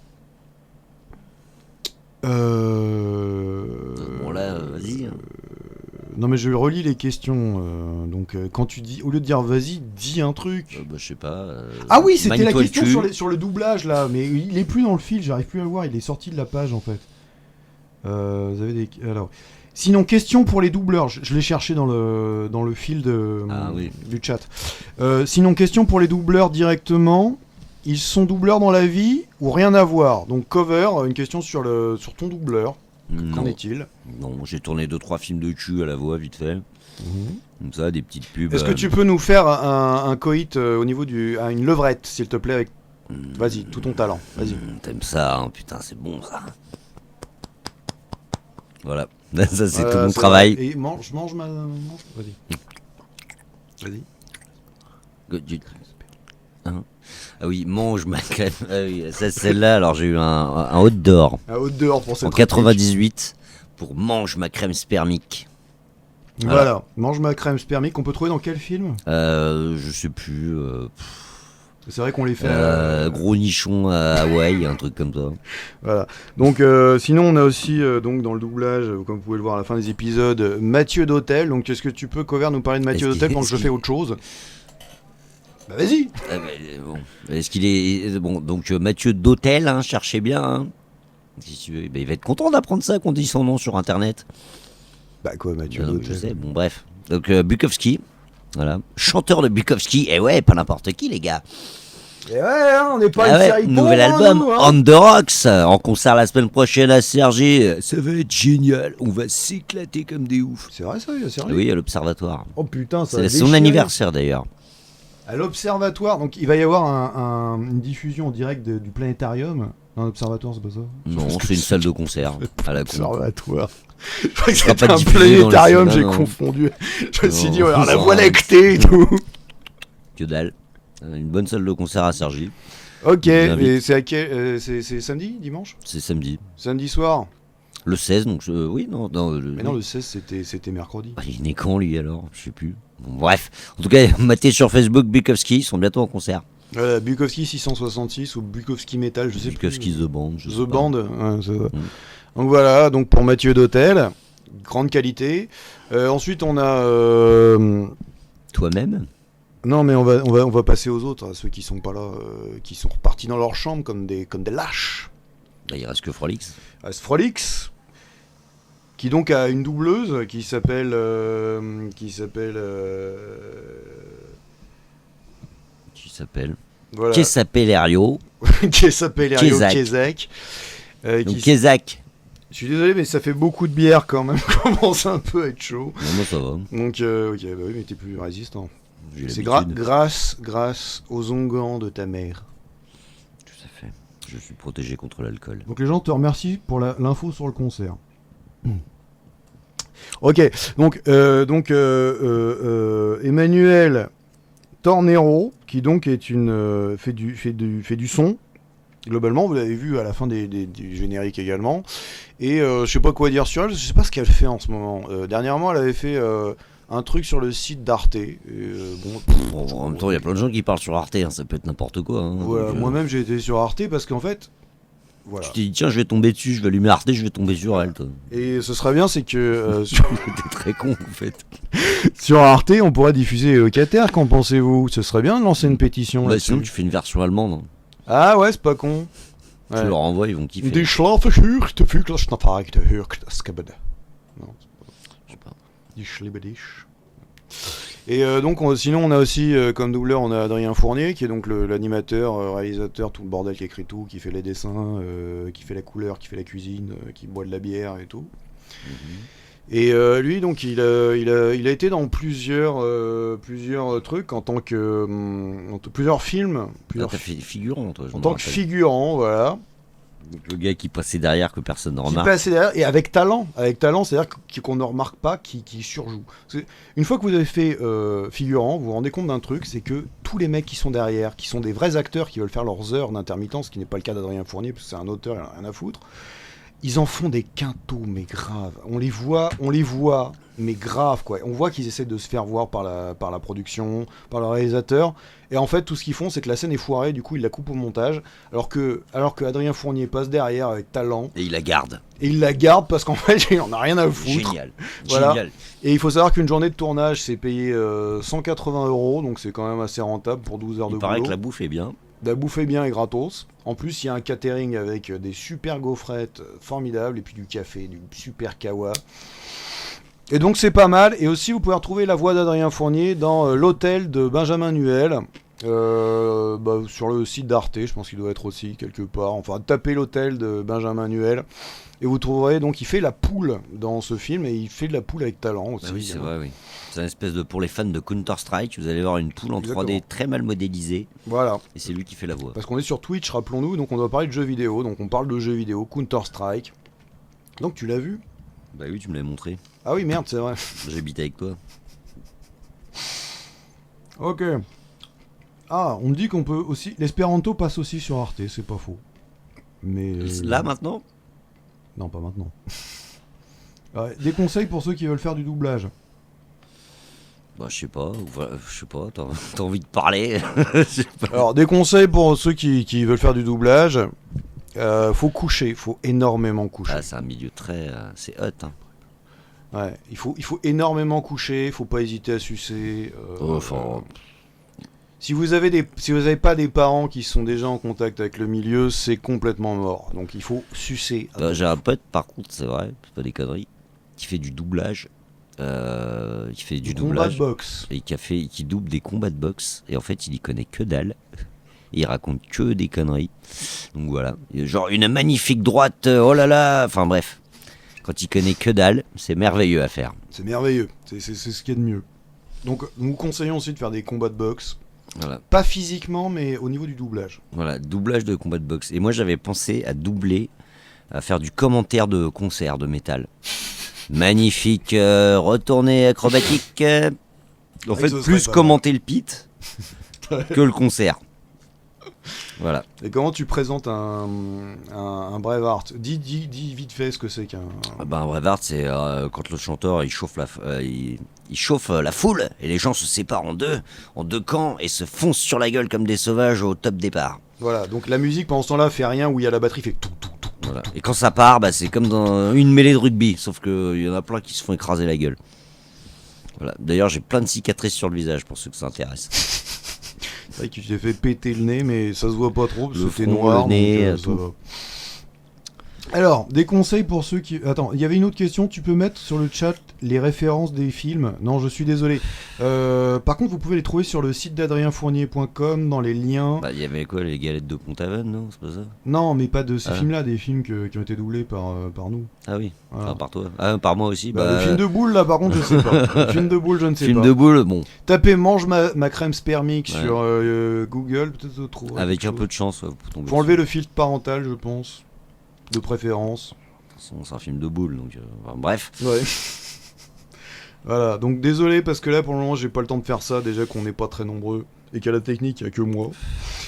Bon là, vas-y. Non mais je relis les questions. Donc quand tu dis, au lieu de dire vas-y, dis un truc. Je sais pas. Ah oui, c'était la question sur le doublage là, mais il est plus dans le fil, j'arrive plus à le voir, il est sorti de la page en fait. Vous avez des. Alors. Sinon, question pour les doubleurs. Je l'ai cherché dans le fil du chat. Sinon, question pour les doubleurs directement. Ils sont doubleurs dans la vie ou rien à voir? Donc cover, une question sur ton doubleur. Qu'en est-il? Non, j'ai tourné 2-3 films de cul à la voix vite fait. Comme ça, des petites pubs. Est-ce que tu peux nous faire un coït au niveau une levrette, s'il te plaît, avec Vas-y, tout ton talent, vas-y. T'aimes ça, hein, putain, c'est bon ça. Voilà, ça c'est tout mon c'est travail. vrai. Et mange ma... Vas-y. Vas-y. Hein ah oui, mange ma crème. Ah oui, ça, celle-là, alors j'ai eu un hot d'or. Un hot d'or pour cette en 98 pour mange ma crème spermique. Voilà, mange ma crème spermique. On peut trouver dans quel film ? Je sais plus. C'est vrai qu'on les fait. Gros nichon à Hawaï, un truc comme ça. Voilà. Donc, sinon, on a aussi donc dans le doublage, comme vous pouvez le voir à la fin des épisodes, Mathieu d'Hôtel. Donc, est-ce que tu peux, Cover, nous parler de Mathieu d'Hôtel pendant que je fais autre chose ? Bah, vas-y. Bon. Est-ce qu'il est bon ? Donc, Mathieu d'Hôtel, hein, cherchez bien. Hein. Si tu veux, il va être content d'apprendre ça, qu'on dit son nom sur Internet. Bah quoi, Mathieu Je sais. Bon, bref. Donc, Bukowski. Voilà. Chanteur de Bukowski. Et ouais, pas n'importe qui, les gars. Et ouais, hein, on n'est pas une série nouvel album, nous, hein. On the Rocks, en concert la semaine prochaine à Cergy. Ça va être génial, on va s'éclater comme des oufs. C'est vrai ça, il y a Cergy ? Oui, à l'Observatoire. Oh putain, ça c'est son anniversaire d'ailleurs. À l'Observatoire, donc il va y avoir une diffusion en direct du planétarium. Dans l'Observatoire, c'est pas ça ? Non, c'est une salle de concert à la con. Observatoire. Je crois que c'était un planétarium, j'ai confondu. Je me suis dit, ouais, la voie lactée et tout. Que dalle. Une bonne salle de concert à Cergy. Ok, et c'est à quel c'est samedi, dimanche ? C'est samedi. Samedi soir ? Le 16, donc oui, non. Mais non, le 16, c'était mercredi. Bah, il est né quand lui alors ? Je sais plus. Bon, bref, en tout cas, matez sur Facebook Bukowski, ils sont bientôt en concert. Bukowski 666 ou Bukowski Metal, je sais Bukowski plus. The Band. The Band, ouais, c'est ça. Donc voilà, donc pour Mathieu d'Hôtel, grande qualité. Ensuite, on a. Toi-même ? Non, mais on va passer aux autres, à ceux qui sont pas là, qui sont repartis dans leur chambre comme des lâches. Là, il reste que Frolix. Frolix, qui donc a une doubleuse qui s'appelle voilà. Qui s'appelle Erio. Qui s'appelle Erio Kezak. Donc Kezak. Je suis désolé, mais ça fait beaucoup de bière quand même. Commence un peu à être chaud. Non, moi ça va. Donc, ok, bah oui, mais t'es plus résistant. C'est grâce aux onguents de ta mère. Tout à fait. Je suis protégé contre l'alcool. Donc les gens te remercient pour l'info sur le concert. Ok, donc Emmanuel Tornero, qui donc est fait du son. Globalement, vous l'avez vu à la fin du générique également. Et je sais pas quoi dire sur elle, je sais pas ce qu'elle fait en ce moment. Dernièrement, elle avait fait un truc sur le site d'Arte. En même temps, il y a plein de gens qui parlent sur Arte, hein, ça peut être n'importe quoi. Hein, voilà, moi-même, j'ai été sur Arte parce qu'en fait. Voilà. Tu t'es dit, tiens, je vais tomber dessus, je vais allumer Arte, je vais tomber sur elle. Toi. Et ce serait bien, c'est que. T'es très con, en fait. Sur Arte, on pourrait diffuser les locataires, qu'en pensez-vous ? Ce serait bien de lancer une pétition là-dessus. Sinon, tu fais une version allemande. Ah ouais, c'est pas con. Tu leur envoies, ils vont kiffer. Die Schlafenhürte fügt das Schnappagte Hürte das Gebede. Non, je sais pas. Die Schlebedisch. Et donc, sinon, on a aussi, comme doubleur, on a Adrien Fournier, qui est donc l'animateur, réalisateur, tout le bordel, qui écrit tout, qui fait les dessins, qui fait la couleur, qui fait la cuisine, qui boit de la bière et tout. Et lui, donc, il a été dans plusieurs trucs en tant que plusieurs films. T'as fait figurant, toi. En tant que figurant, voilà. Donc, le gars qui passait derrière que personne ne remarque. Qui passait derrière et avec talent, c'est-à-dire qu'on ne remarque pas, qui surjoue. Une fois que vous avez fait figurant, vous vous rendez compte d'un truc, c'est que tous les mecs qui sont derrière, qui sont des vrais acteurs qui veulent faire leurs heures d'intermittence, ce qui n'est pas le cas d'Adrien Fournier parce que c'est un auteur, il en a rien à foutre. Ils en font des quintaux, mais grave. On les voit, mais grave, quoi. On voit qu'ils essaient de se faire voir par la production, par le réalisateur. Et en fait, tout ce qu'ils font, c'est que la scène est foirée, du coup, ils la coupent au montage. Alors que Adrien Fournier passe derrière avec talent. Et il la garde. Parce qu'en fait, il en a rien à foutre. Génial. Voilà. Génial. Et il faut savoir qu'une journée de tournage, c'est payé 180 €, donc c'est quand même assez rentable pour 12 heures de boulot. Il paraît que la bouffe est bien. La bouffe est bien et gratos. En plus, il y a un catering avec des super gaufrettes formidables et puis du café, du super kawa. Et donc c'est pas mal. Et aussi, vous pouvez retrouver la voix d'Adrien Fournier dans l'hôtel de Benjamin Nuel. Sur le site d'Arte, je pense qu'il doit être aussi quelque part. Enfin, tapez l'hôtel de Benjamin Nuel. Et vous trouverez, donc il fait la poule dans ce film et il fait de la poule avec talent aussi. Ah oui, c'est vrai, oui. C'est un espèce de pour les fans de Counter-Strike. Vous allez voir une poule en Exactement. 3D très mal modélisée. Voilà. Et c'est lui qui fait la voix. Parce qu'on est sur Twitch, rappelons-nous, donc on doit parler de jeux vidéo, donc on parle de jeux vidéo, Counter-Strike. Donc tu l'as vu? Bah oui, tu me l'as montré. Ah oui, merde, c'est vrai. J'habite avec toi. Ok. Ah, on me dit qu'on peut aussi... L'espéranto passe aussi sur Arte, c'est pas faux. Mais... Là, maintenant? Non, pas maintenant. Ouais, des conseils pour ceux qui veulent faire du doublage. Bah je sais pas, t'as envie de parler. Je sais pas. Alors, des conseils pour ceux qui veulent faire du doublage. Faut coucher, faut énormément coucher. Ah, c'est un milieu très... c'est hot, hein. Ouais, il faut énormément coucher, faut pas hésiter à sucer. Si vous avez pas des parents qui sont déjà en contact avec le milieu, c'est complètement mort. Donc il faut sucer. Bah, j'ai un pote, par contre, c'est vrai, c'est pas des conneries, qui fait du doublage. Il fait du doublage. Combat de boxe. Et qui double des combats de boxe. Et en fait, il y connaît que dalle. Et il raconte que des conneries. Donc voilà. Genre une magnifique droite, oh là là. Enfin bref. Quand il connaît que dalle, c'est merveilleux à faire. C'est merveilleux. C'est ce qu'il y a de mieux. Donc nous conseillons aussi de faire des combats de boxe. Voilà. Pas physiquement, mais au niveau du doublage. Voilà, doublage de combat de boxe. Et moi, j'avais pensé à doubler, à faire du commentaire de concert de métal. Magnifique, retournée acrobatique. En fait, plus commenter le pit que le concert. Voilà. Et comment tu présentes un Braveheart? Dis vite fait ce que c'est qu'un... Un Braveheart, c'est quand le chanteur il chauffe il chauffe la foule et les gens se séparent en deux camps et se foncent sur la gueule comme des sauvages au top départ. Voilà, donc la musique pendant ce temps-là fait rien, où il y a la batterie fait tout. Voilà. Et quand ça part, bah, c'est comme dans une mêlée de rugby, sauf qu'il y en a plein qui se font écraser la gueule. Voilà. D'ailleurs, j'ai plein de cicatrices sur le visage pour ceux que ça intéresse. C'est vrai que tu t'es fait péter le nez, mais ça se voit pas trop, parce que t'es front, noir. le nez, donc, ça va. Alors, des conseils pour ceux qui... Attends, il y avait une autre question, tu peux mettre sur le chat les références des films? Non, je suis désolé. Par contre, vous pouvez les trouver sur le site d'adrienfournier.com, dans les liens. Bah, il y avait quoi, les galettes de Pont-Aven, non? C'est pas ça? Non, mais pas de ces films-là, des films qui ont été doublés par nous. Ah oui, voilà. Enfin, par toi. Ah, par moi aussi. Le film de boule, là, par contre, je sais pas. Le film de boule, je ne sais film pas. de boule, bon. Tapez mange ma crème spermique sur Google, peut-être vous trouverez. Avec un peu de chance, vous tombez. Faut enlever le filtre parental, je pense. De préférence. C'est un film de boule, donc enfin, bref. Ouais. Voilà, donc désolé parce que là pour le moment j'ai pas le temps de faire ça, déjà qu'on n'est pas très nombreux et qu'à la technique il n'y a que moi.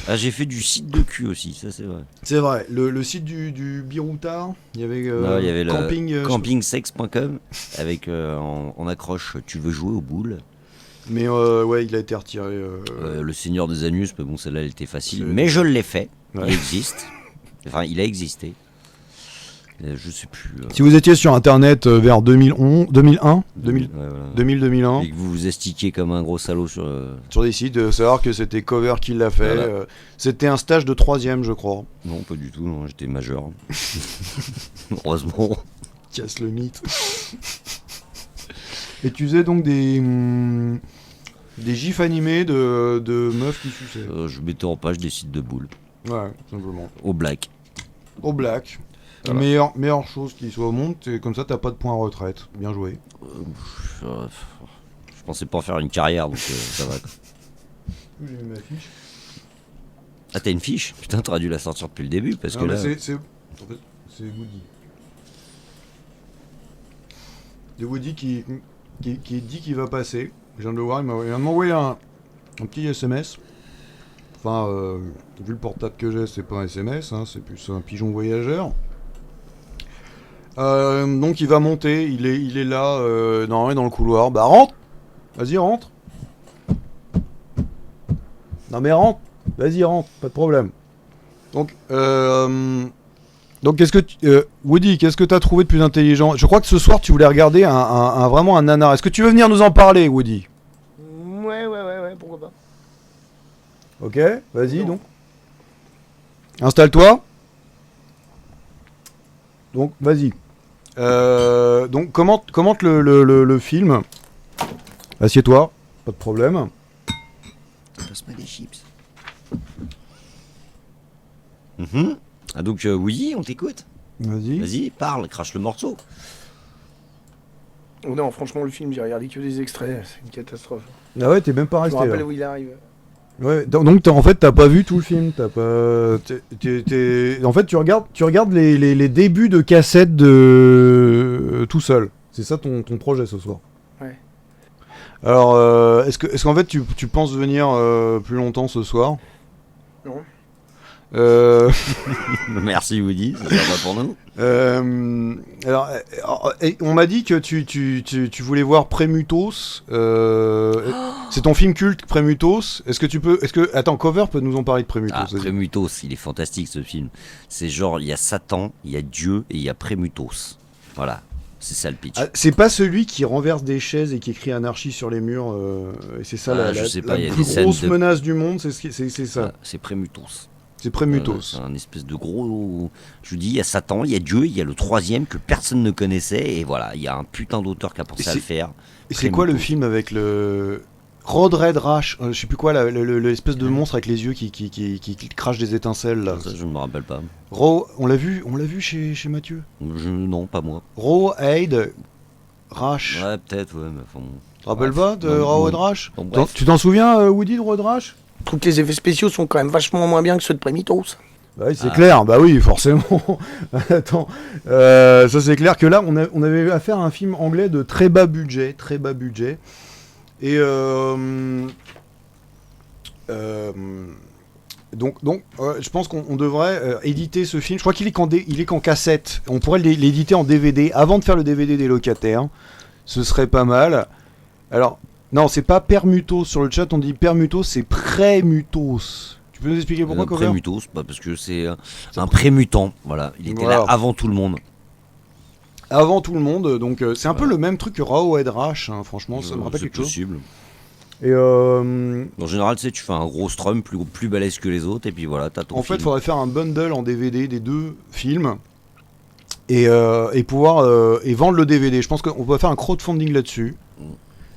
Ah, j'ai fait du site de cul aussi, ça c'est vrai. C'est vrai, le site du Biroutard, il y avait, non, il y avait camping, campingsex.com avec en accroche tu veux jouer aux boules. Mais ouais, il a été retiré. Le Seigneur des Anus, mais bon celle-là elle était facile, mais je l'ai fait, ouais. Il existe. Enfin il a existé. Je sais plus. Si vous étiez sur internet vers 2001, et que vous vous astiquiez comme un gros salaud sur des sites, de savoir que c'était Cover qui l'a fait. Voilà. C'était un stage de 3ème, je crois. Non, pas du tout, non, j'étais majeur. Heureusement. Casse le mythe. Et tu faisais donc des gifs animés de meufs qui suçaient. Je mettais en page des sites de boules. Ouais, simplement. Au black. Au black. Voilà. Meilleure chose qui soit au monde, c'est comme ça t'as pas de point retraite. Bien joué. Je pensais pas en faire une carrière, donc ça va. J'ai mis ma fiche. Ah, t'as une fiche? Putain, t'aurais dû la sortir depuis le début, parce que là... C'est Woody. C'est Woody qui dit qu'il va passer. Je viens de le voir, il vient de m'envoyer un petit SMS. Enfin, vu le portable que j'ai, c'est pas un SMS, hein, c'est plus un pigeon voyageur. Donc il va monter, il est là, normalement dans le couloir. Bah rentre! Vas-y, rentre! Non mais rentre! Vas-y, rentre, pas de problème. Donc qu'est-ce que Woody, qu'est-ce que t'as trouvé de plus intelligent? Je crois que ce soir tu voulais regarder vraiment un nanar. Est-ce que tu veux venir nous en parler, Woody? Ouais, pourquoi pas. Ok, vas-y donc. Installe-toi. Donc, vas-y. Donc, commente le film. Assieds-toi, pas de problème. Passe-moi des chips. Ah donc, oui, on t'écoute. Vas-y. Vas-y, parle, crache le morceau. Oh non, franchement, le film, j'ai regardé que des extraits, c'est une catastrophe. Ah ouais, t'es même pas Je me resté. rappelle là. où il arrive. Ouais, donc en fait t'as pas vu tout le film, t'as pas. En fait tu regardes les débuts de cassettes de tout seul. C'est ça ton projet ce soir. Ouais. Alors est-ce qu'en fait tu penses venir plus longtemps ce soir? Non. Merci Woody, ça va pour nous. Alors, on m'a dit que tu voulais voir Prémutos. C'est ton film culte Prémutos. Attends, Cover peut nous en parler de Prémutos. Ah, vas-y. Prémutos, il est fantastique ce film. C'est genre, il y a Satan, il y a Dieu et il y a Prémutos. Voilà, c'est ça le pitch. Ah, c'est pas celui qui renverse des chaises et qui écrit anarchie sur les murs. Et c'est ça je sais pas, la il y a plus des scènes grosse de- menace du monde, c'est ça. Voilà, c'est Prémutos. C'est Prémutos. C'est un espèce de gros. Je vous dis, il y a Satan, il y a Dieu, il y a le troisième que personne ne connaissait. Et voilà, il y a un putain d'auteur qui a pensé à le faire. Et c'est quoi le film avec le. Rod Red Rash, je sais plus quoi, l'espèce de monstre avec les yeux qui crache des étincelles là. Ça, je ne me rappelle pas. On l'a vu chez Mathieu. Non, pas moi. Raid Rash. Ouais, peut-être, ouais, mais enfin. Tu te rappelles pas de Raid Rash? Bon, bref. Tu t'en souviens, Woody, de Raid Rash? Je trouve que les effets spéciaux sont quand même vachement moins bien que ceux de Prémitos. Bah oui, c'est clair, bah oui, forcément. Attends, ça c'est clair que là, on avait affaire à un film anglais de très bas budget. Et donc je pense qu'on devrait éditer ce film. Je crois qu'il est qu'en cassette. On pourrait l'éditer en DVD avant de faire le DVD des locataires. Ce serait pas mal. Alors, non, c'est pas Permutos. Sur le chat, on dit Permutos, c'est Prémutos. Tu peux nous expliquer pourquoi, Cover? Prémutos, parce que c'est un prémutant. Voilà, il était là avant tout le monde. Avant tout le monde, donc c'est un peu le même truc que Raohed Rash, hein, franchement, ça me rappelle quelque chose. C'est possible. Et en général, tu sais, tu fais un gros strum plus balèze que les autres, et puis voilà, t'as ton En fait, il film. faudrait faire un bundle en DVD des deux films et pouvoir et vendre le DVD. Je pense qu'on peut faire un crowdfunding là-dessus.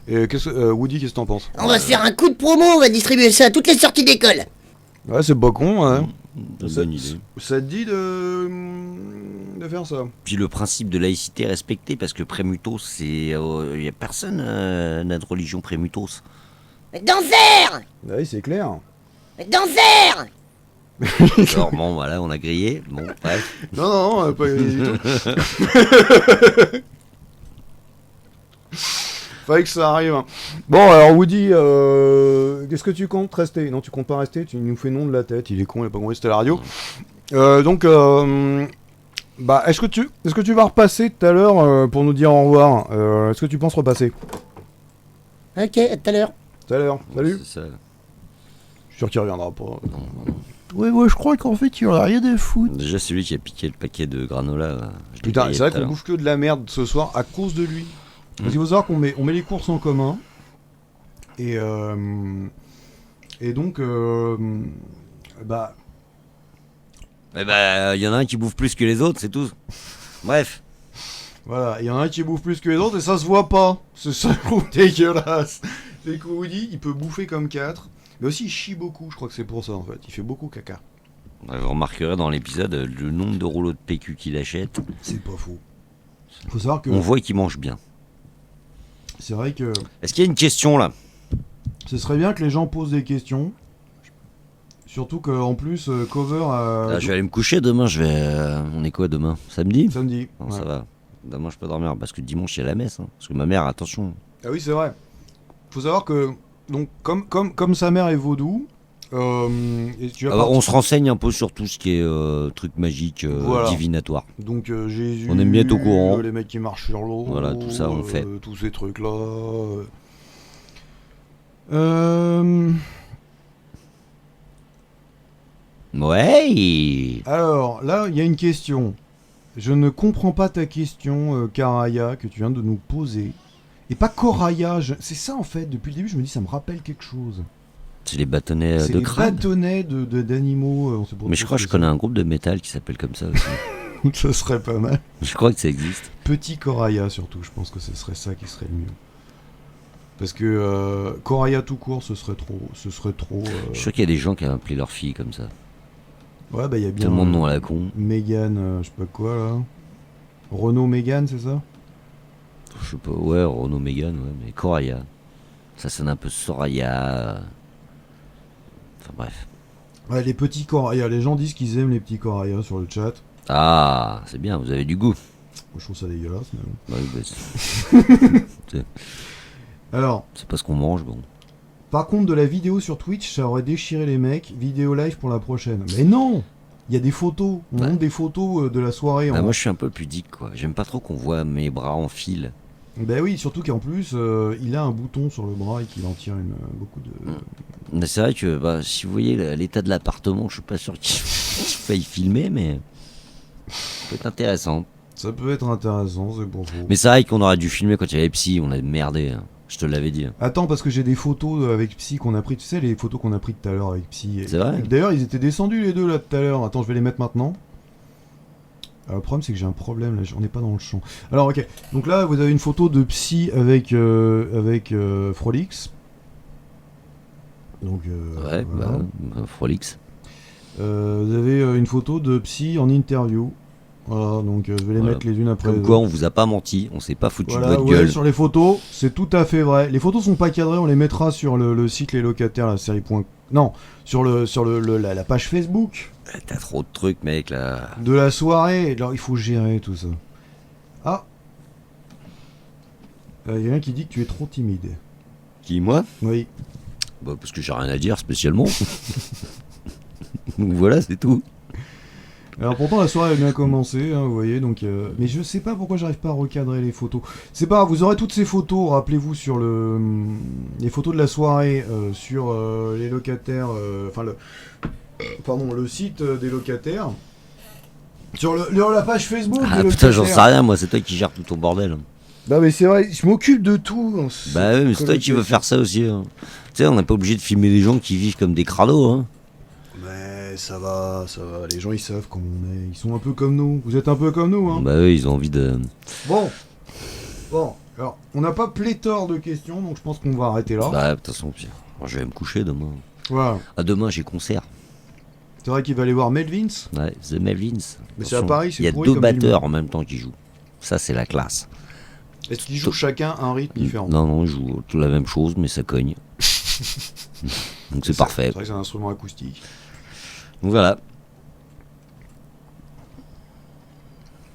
Et Woody, qu'est-ce que t'en penses? On va se faire un coup de promo, on va distribuer ça à toutes les sorties d'école. Ouais, c'est pas con, hein. C'est une bonne idée. Ça te dit de faire ça? Puis le principe de laïcité respecté, parce que Prémutos, c'est. Il y a personne n'a de religion Prémutos. D'enfer! Oui, c'est clair. D'enfer! Alors bon, voilà, on a grillé. Bon, bref. Non, pas du tout. Fallait que ça arrive. Hein. Bon, alors Woody, qu'est-ce que tu comptes rester? Non, tu comptes pas rester, tu nous fais non de la tête, il est con, il a pas compris, c'était la radio. Donc, est-ce que tu vas repasser tout à l'heure pour nous dire au revoir? Est-ce que tu penses repasser? Ok, à tout à l'heure. Tout à l'heure, salut. C'est ça. Je suis sûr qu'il reviendra pas. Ouais, moi je crois qu'en fait il en a rien à foutre. Déjà, celui qui a piqué le paquet de granola. Je l'ai Putain, grillé c'est vrai tout à qu'on l'heure. bouffe que de la merde ce soir à cause de lui. Parce qu'il faut savoir qu'on met les courses en commun. Et donc, Eh ben, il y en a un qui bouffe plus que les autres, c'est tout. Bref. Voilà, il y en a un qui bouffe plus que les autres et ça se voit pas. C'est ça, je trouve dégueulasse. C'est que Woody, il peut bouffer comme 4. Mais aussi, il chie beaucoup, je crois que c'est pour ça en fait. Il fait beaucoup caca. Vous remarquerez dans l'épisode le nombre de rouleaux de PQ qu'il achète. C'est pas faux. Faut savoir que. On voit qu'il mange bien. C'est vrai que. Est-ce qu'il y a une question là? Ce serait bien que les gens posent des questions. Surtout qu'en plus, Cover a. Je vais aller me coucher demain. On est quoi demain? Samedi? Samedi. Non, ouais. ça va. Demain, je peux dormir parce que dimanche, il y a la messe. Hein. Parce que ma mère, attention. Ah oui, c'est vrai. Faut savoir que. Donc, comme sa mère est vaudou. Et tu vas On se renseigne un peu sur tout ce qui est truc magique, Voilà. divinatoire. Donc Jésus, On aime bien être au courant. les mecs qui marchent sur l'eau, Voilà, tout ça, on fait. tous ces trucs là. Ouais. Alors là, il y a une question. Je ne comprends pas ta question, Karaya, que tu viens de nous poser. Et pas Koraya. C'est ça en fait. Depuis le début, je me dis ça me rappelle quelque chose. C'est les bâtonnets C'est de les crâne. bâtonnets d'animaux. On sait pas Mais je trop crois que ce je connais un groupe de métal qui s'appelle comme ça aussi. Ça serait pas mal. Je crois que ça existe. Petit Koraya surtout, je pense que ce serait ça qui serait le mieux. Parce que Koraya tout court, ce serait trop. Je suis sûr qu'il y a des gens qui ont appelé leur fille comme ça. Ouais, bah il y a bien. Tellement de noms à la con. Mégane, je sais pas quoi là. Renault Mégane, c'est ça? Je sais pas, ouais, Renault Mégane, ouais, mais Coraya. Ça sonne un peu Soraya. Enfin bref. Ouais, les petits Coraya, les gens disent qu'ils aiment les petits Coraya sur le chat. Ah, c'est bien, vous avez du goût. Je trouve ça dégueulasse. Mais... Ouais, bah, Alors. C'est pas ce qu'on mange, bon. Par contre, de la vidéo sur Twitch, ça aurait déchiré les mecs. Vidéo live pour la prochaine. Mais non! Il y a des photos. On montre des photos de la soirée. Moi, je suis un peu pudique, quoi. J'aime pas trop qu'on voit mes bras en fil. Ben oui, surtout qu'en plus, il a un bouton sur le bras et qu'il en tire beaucoup de... Mais c'est vrai que si vous voyez l'état de l'appartement, je suis pas sûr qu'il faille filmer, mais ça peut être intéressant. Ça peut être intéressant, c'est pour vous. Mais c'est vrai qu'on aurait dû filmer quand il y avait Psy, on a merdé, hein. Je te l'avais dit. Attends, parce que j'ai des photos avec Psy qu'on a pris, tu sais, les photos qu'on a pris tout à l'heure avec Psy. C'est vrai. D'ailleurs, ils étaient descendus les deux là tout à l'heure. Attends, je vais les mettre maintenant. Alors, le problème, c'est que j'ai un problème là, on n'est pas dans le champ. Alors, ok. Donc là, vous avez une photo de Psy avec Frolix. Donc, ouais, voilà. Frolix. Vous avez une photo de Psy en interview. Voilà, donc je vais les mettre les unes après les autres. Comme quoi, on vous a pas menti, on s'est pas foutu de votre ouais, gueule. Sur les photos, c'est tout à fait vrai. Les photos sont pas cadrées, on les mettra sur le site Les Locataires, la série. Non, sur la page Facebook. T'as trop de trucs, mec, là. De la soirée, alors il faut gérer tout ça. Ah, il y a quelqu'un qui dit que tu es trop timide. Qui, moi? Oui. Bah, parce que j'ai rien à dire spécialement. Donc voilà, c'est tout. Alors pourtant la soirée a bien commencé, hein, vous voyez, donc mais je sais pas pourquoi j'arrive pas à recadrer les photos. C'est pas grave, vous aurez toutes ces photos, rappelez-vous sur les photos de la soirée sur les locataires, le site des locataires, sur la page Facebook. Ah putain, j'en sais rien, moi, c'est toi qui gères tout ton bordel. Bah mais c'est vrai, je m'occupe de tout. Bah oui, mais c'est toi qui veux faire ça aussi. Hein. Tu sais, on n'est pas obligé de filmer des gens qui vivent comme des crados, hein. Mais ça va, les gens ils savent comment on est, ils sont un peu comme nous, vous êtes un peu comme nous, hein. Bah oui, ils ont envie de... Bon, alors, on n'a pas pléthore de questions, donc je pense qu'on va arrêter là. Bah de toute façon, je vais me coucher demain. Voilà. Ah, demain j'ai concert. C'est vrai qu'il va aller voir Melvins. Ouais, The Melvins. Mais c'est à Paris, c'est il y a pourri 2 comme batteurs film. en même temps qui jouent. Ça, c'est la classe. Est-ce qu'ils jouent chacun un rythme différent? Non, ils jouent tout la même chose, mais ça cogne. Donc c'est parfait. C'est vrai que c'est un instrument acoustique. Donc voilà.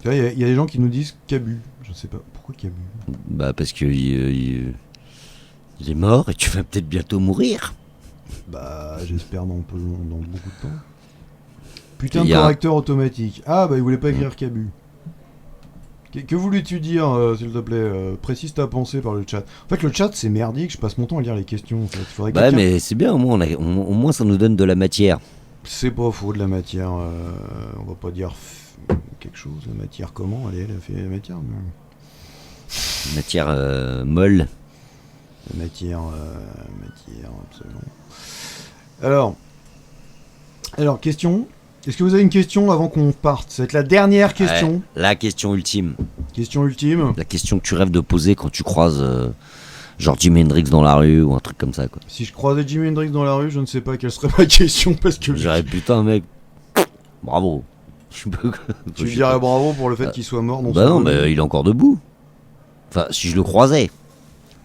Il y a des gens qui nous disent Cabu. Je sais pas. Pourquoi Cabu? Bah parce que il est mort et tu vas peut-être bientôt mourir. Bah j'espère dans beaucoup de temps. Putain de correcteur automatique. Ah bah il voulait pas écrire Cabu. Que voulais-tu dire, s'il te plaît? Précise ta pensée par le chat. En fait, le chat, c'est merdique. Je passe mon temps à lire les questions. En fait. Bah, mais c'est bien, au moins ça nous donne de la matière. C'est pas faux, de la matière. On va pas dire quelque chose. La matière comment? Allez, elle a fait la matière. Mais... Matière molle. Matière, absolument. Alors, question. Est-ce que vous avez une question avant qu'on parte? Ça va être la dernière question. Ouais, la question ultime. Question ultime. La question que tu rêves de poser quand tu croises genre Jimi Hendrix dans la rue ou un truc comme ça, quoi. Si je croisais Jimi Hendrix dans la rue, je ne sais pas quelle serait ma question parce que... Je dirais putain mec, bravo. Tu lui dirais bravo pour le fait qu'il soit mort dans Bah son non, lit. mais il est encore debout. Enfin, si je le croisais.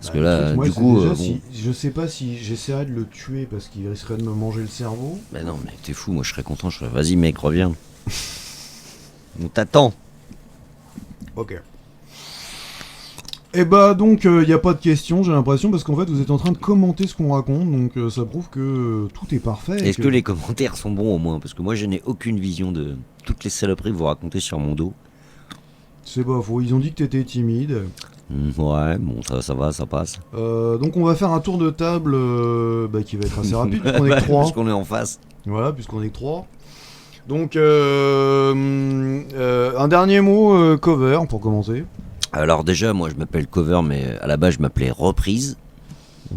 Parce que là, moi, du coup... déjà, bon. je sais pas si j'essaierais de le tuer parce qu'il risquerait de me manger le cerveau. Bah non, mais t'es fou, moi je serais content, je serais vas-y mec, reviens. On t'attend. Ok. Et bah donc, il n'y a pas de questions, j'ai l'impression, parce qu'en fait, vous êtes en train de commenter ce qu'on raconte, donc ça prouve que tout est parfait. Est-ce que les commentaires sont bons au moins? Parce que moi je n'ai aucune vision de toutes les saloperies que vous racontez sur mon dos. C'est pas faux, ils ont dit que t'étais timide. Ouais, bon, ça va, ça passe. Donc on va faire un tour de table qui va être assez rapide, puisqu'on est que 3. Puisqu'on est en face. Voilà, puisqu'on est que 3. Donc, un dernier mot, cover, pour commencer. Alors déjà, moi je m'appelle Cover, mais à la base je m'appelais Reprise,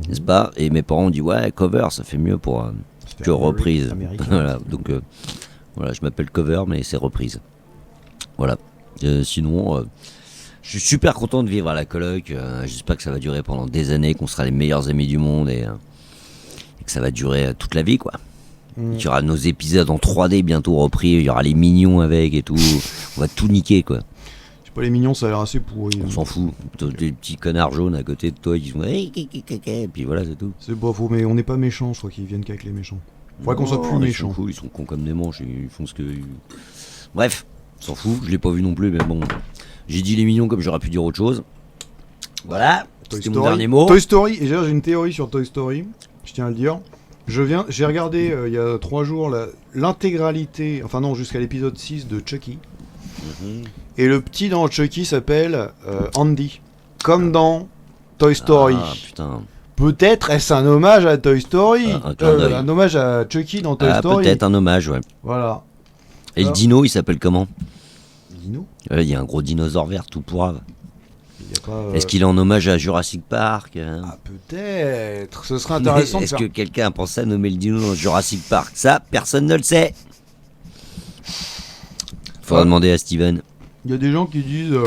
n'est-ce pas? Et mes parents ont dit ouais, Cover, ça fait mieux pour que Reprise. Voilà, donc voilà, je m'appelle Cover, mais c'est Reprise. Voilà. Sinon, je suis super content de vivre à la coloc. J'espère que ça va durer pendant des années, qu'on sera les meilleurs amis du monde et que ça va durer toute la vie, quoi. Il y aura nos épisodes en 3D bientôt repris, il y aura les mignons avec et tout. On va tout niquer, quoi. Pas les mignons, ça a l'air assez pourri. On s'en fout. T'as des petits connards jaunes à côté de toi qui sont. Et puis voilà, c'est tout. C'est pas faux, mais on n'est pas méchants, je crois qu'ils viennent qu'avec les méchants. Faudrait qu'on soit plus méchants. Ils sont cons comme des manches, ils font ce que. Bref, on s'en fout, je l'ai pas vu non plus, mais bon. J'ai dit les mignons comme j'aurais pu dire autre chose. Voilà, c'était mon dernier mot. Toy Story, et j'ai une théorie sur Toy Story, je tiens à le dire. J'ai regardé il y a 3 jours l'intégralité, enfin non, jusqu'à l'épisode 6 de Chucky. Et le petit dans Chucky s'appelle Andy, comme dans Toy Story. Ah putain. Peut-être est-ce un hommage à Toy Story, un hommage à Chucky dans Toy Story. Peut-être un hommage, ouais. Voilà. Et le dino, il s'appelle comment? Dino? Il y a un gros dinosaure vert tout pourrave. Est-ce qu'il est en hommage à Jurassic Park? Ah, peut-être. Ce serait intéressant de Est-ce faire... que quelqu'un a pensé à nommer le dino dans Jurassic Park? Ça, personne ne le sait. Faudra demander à Steven. Il y a des gens qui disent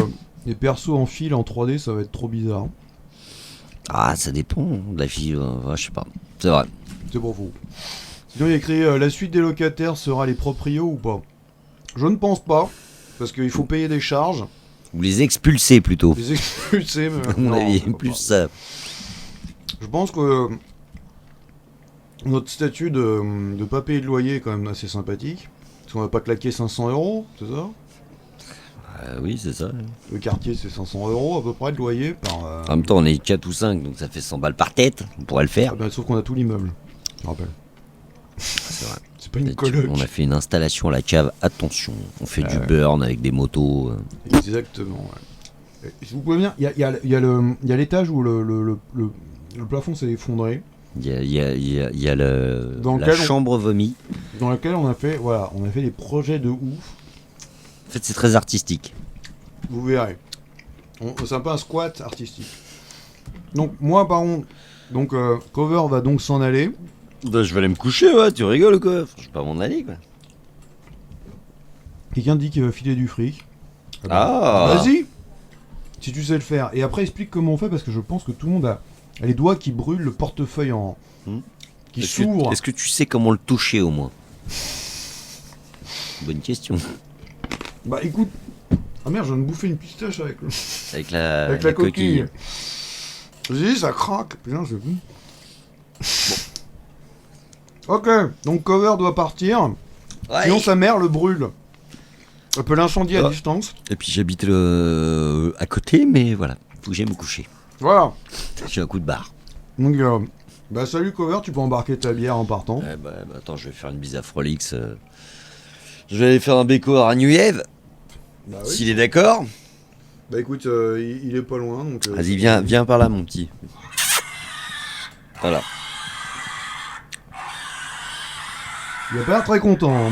les persos en fil en 3D, ça va être trop bizarre. Ah, ça dépend de la fille. Je sais pas. C'est vrai. C'est pas faux. Sinon, il y a écrit la suite des locataires sera les proprios ou pas? Je ne pense pas, parce qu'il faut payer des charges. Ou les expulser plutôt. Les expulser, mais... À mon avis, plus ça. Je pense que notre statut de pas payer de loyer est quand même assez sympathique. Parce qu'on va pas claquer 500 €, c'est ça? Oui, c'est ça. Le quartier, c'est 500 € à peu près de loyer par... En même temps, on est 4 ou 5, donc ça fait 100 balles par tête. On pourrait le faire. Ah bah, sauf qu'on a tout l'immeuble, je rappelle. C'est vrai. C'est pas une coloc. On a fait une installation à la cave. Attention, on fait du burn avec des motos. Exactement, ouais. Si vous pouvez bien, il y a l'étage où le plafond s'est effondré. Il y a la chambre vomi. Dans laquelle on a fait des projets de ouf. En fait, c'est très artistique. Vous verrez. C'est un peu un squat artistique. Donc, moi, par contre, Cover va donc s'en aller. Bah, je vais aller me coucher, ouais, tu rigoles quoi? Je suis pas à mon avis, quoi. Quelqu'un dit qu'il va filer du fric. Ah. Vas-y, si tu sais le faire. Et après, explique comment on fait, parce que je pense que tout le monde a les doigts qui brûlent, le portefeuille qui s'ouvre. Est-ce que tu sais comment le toucher au moins? Bonne question. Bah écoute, ah merde, je viens de bouffer une pistache avec la coquille. Vas-y, ça craque. Putain, c'est fou. Bon. Ok, donc Cover doit partir. Ouais. Sinon sa mère le brûle. Elle peut l'incendier à distance. Et puis j'habite à côté, mais voilà, faut que j'aille me coucher. Voilà. J'ai un coup de barre. Donc, bah salut Cover, tu peux embarquer ta bière en partant. Attends, je vais faire une bise à Frolix. Je vais aller faire un béco à Ranouillev. Bah oui. S'il est d'accord. Bah écoute, il est pas loin, donc... Vas-y, viens par là, mon petit. Voilà. Il a pas l'air très content.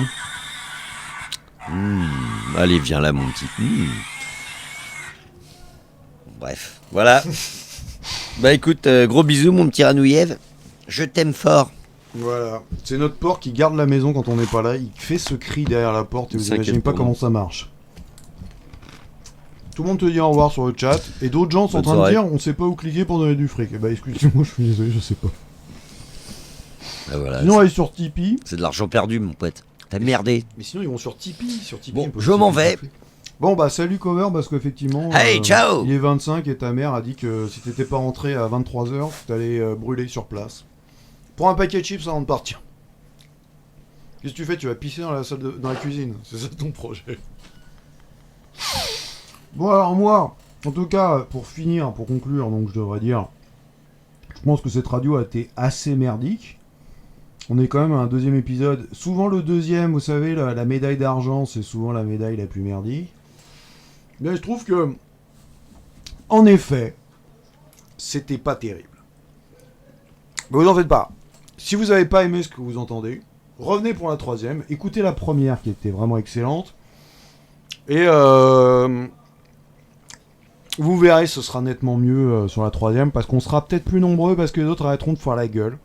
Allez, viens là, mon petit. Bref, voilà. Bah écoute, gros bisous, mon petit Ranouillev. Je t'aime fort. Voilà. C'est notre porc qui garde la maison quand on n'est pas là. Il fait ce cri derrière la porte et vous imaginez pas comment ça marche. Tout le monde te dit au revoir sur le chat. Et d'autres gens sont en train de dire on sait pas où cliquer pour donner du fric. Et bah excusez-moi, je suis désolé, je sais pas. Ah, voilà, sinon, allez sur Tipeee. C'est de l'argent perdu, mon pote. T'as merdé. Mais sinon, ils vont sur Tipeee. Bon, je m'en vais. Bon, bah, salut Cover, parce qu'effectivement. Hey, ciao. Il est 25 et ta mère a dit que si t'étais pas rentré à 23h, t'allais brûler sur place. Prends un paquet de chips avant de partir. Qu'est-ce que tu fais? Tu vas pisser dans la salle dans la cuisine. C'est ça ton projet. Bon, alors, moi, en tout cas, pour finir, pour conclure, donc je devrais dire. Je pense que cette radio a été assez merdique. On est quand même à un deuxième épisode. Souvent le deuxième, vous savez, la médaille d'argent, c'est souvent la médaille la plus merdique. Mais je trouve que, en effet, c'était pas terrible. Mais vous en faites pas. Si vous avez pas aimé ce que vous entendez, revenez pour la troisième, écoutez la première qui était vraiment excellente. Et vous verrez, ce sera nettement mieux sur la troisième, parce qu'on sera peut-être plus nombreux, parce que les autres arrêteront de faire la gueule.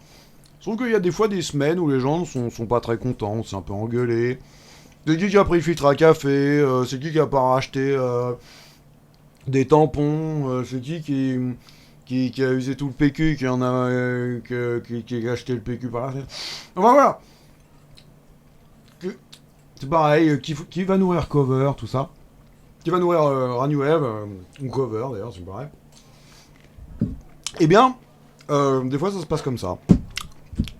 Sauf qu'il y a des fois des semaines où les gens sont pas très contents, on s'est un peu engueulé. C'est qui a pris le filtre à café, c'est qui a pas racheté des tampons, c'est qui a usé tout le PQ, qui a acheté le PQ par la fenêtre. Enfin voilà. C'est pareil, qui va nourrir Cover, tout ça. qui va nourrir Ranuev, ou Cover d'ailleurs, c'est pareil. Eh bien, des fois ça se passe comme ça.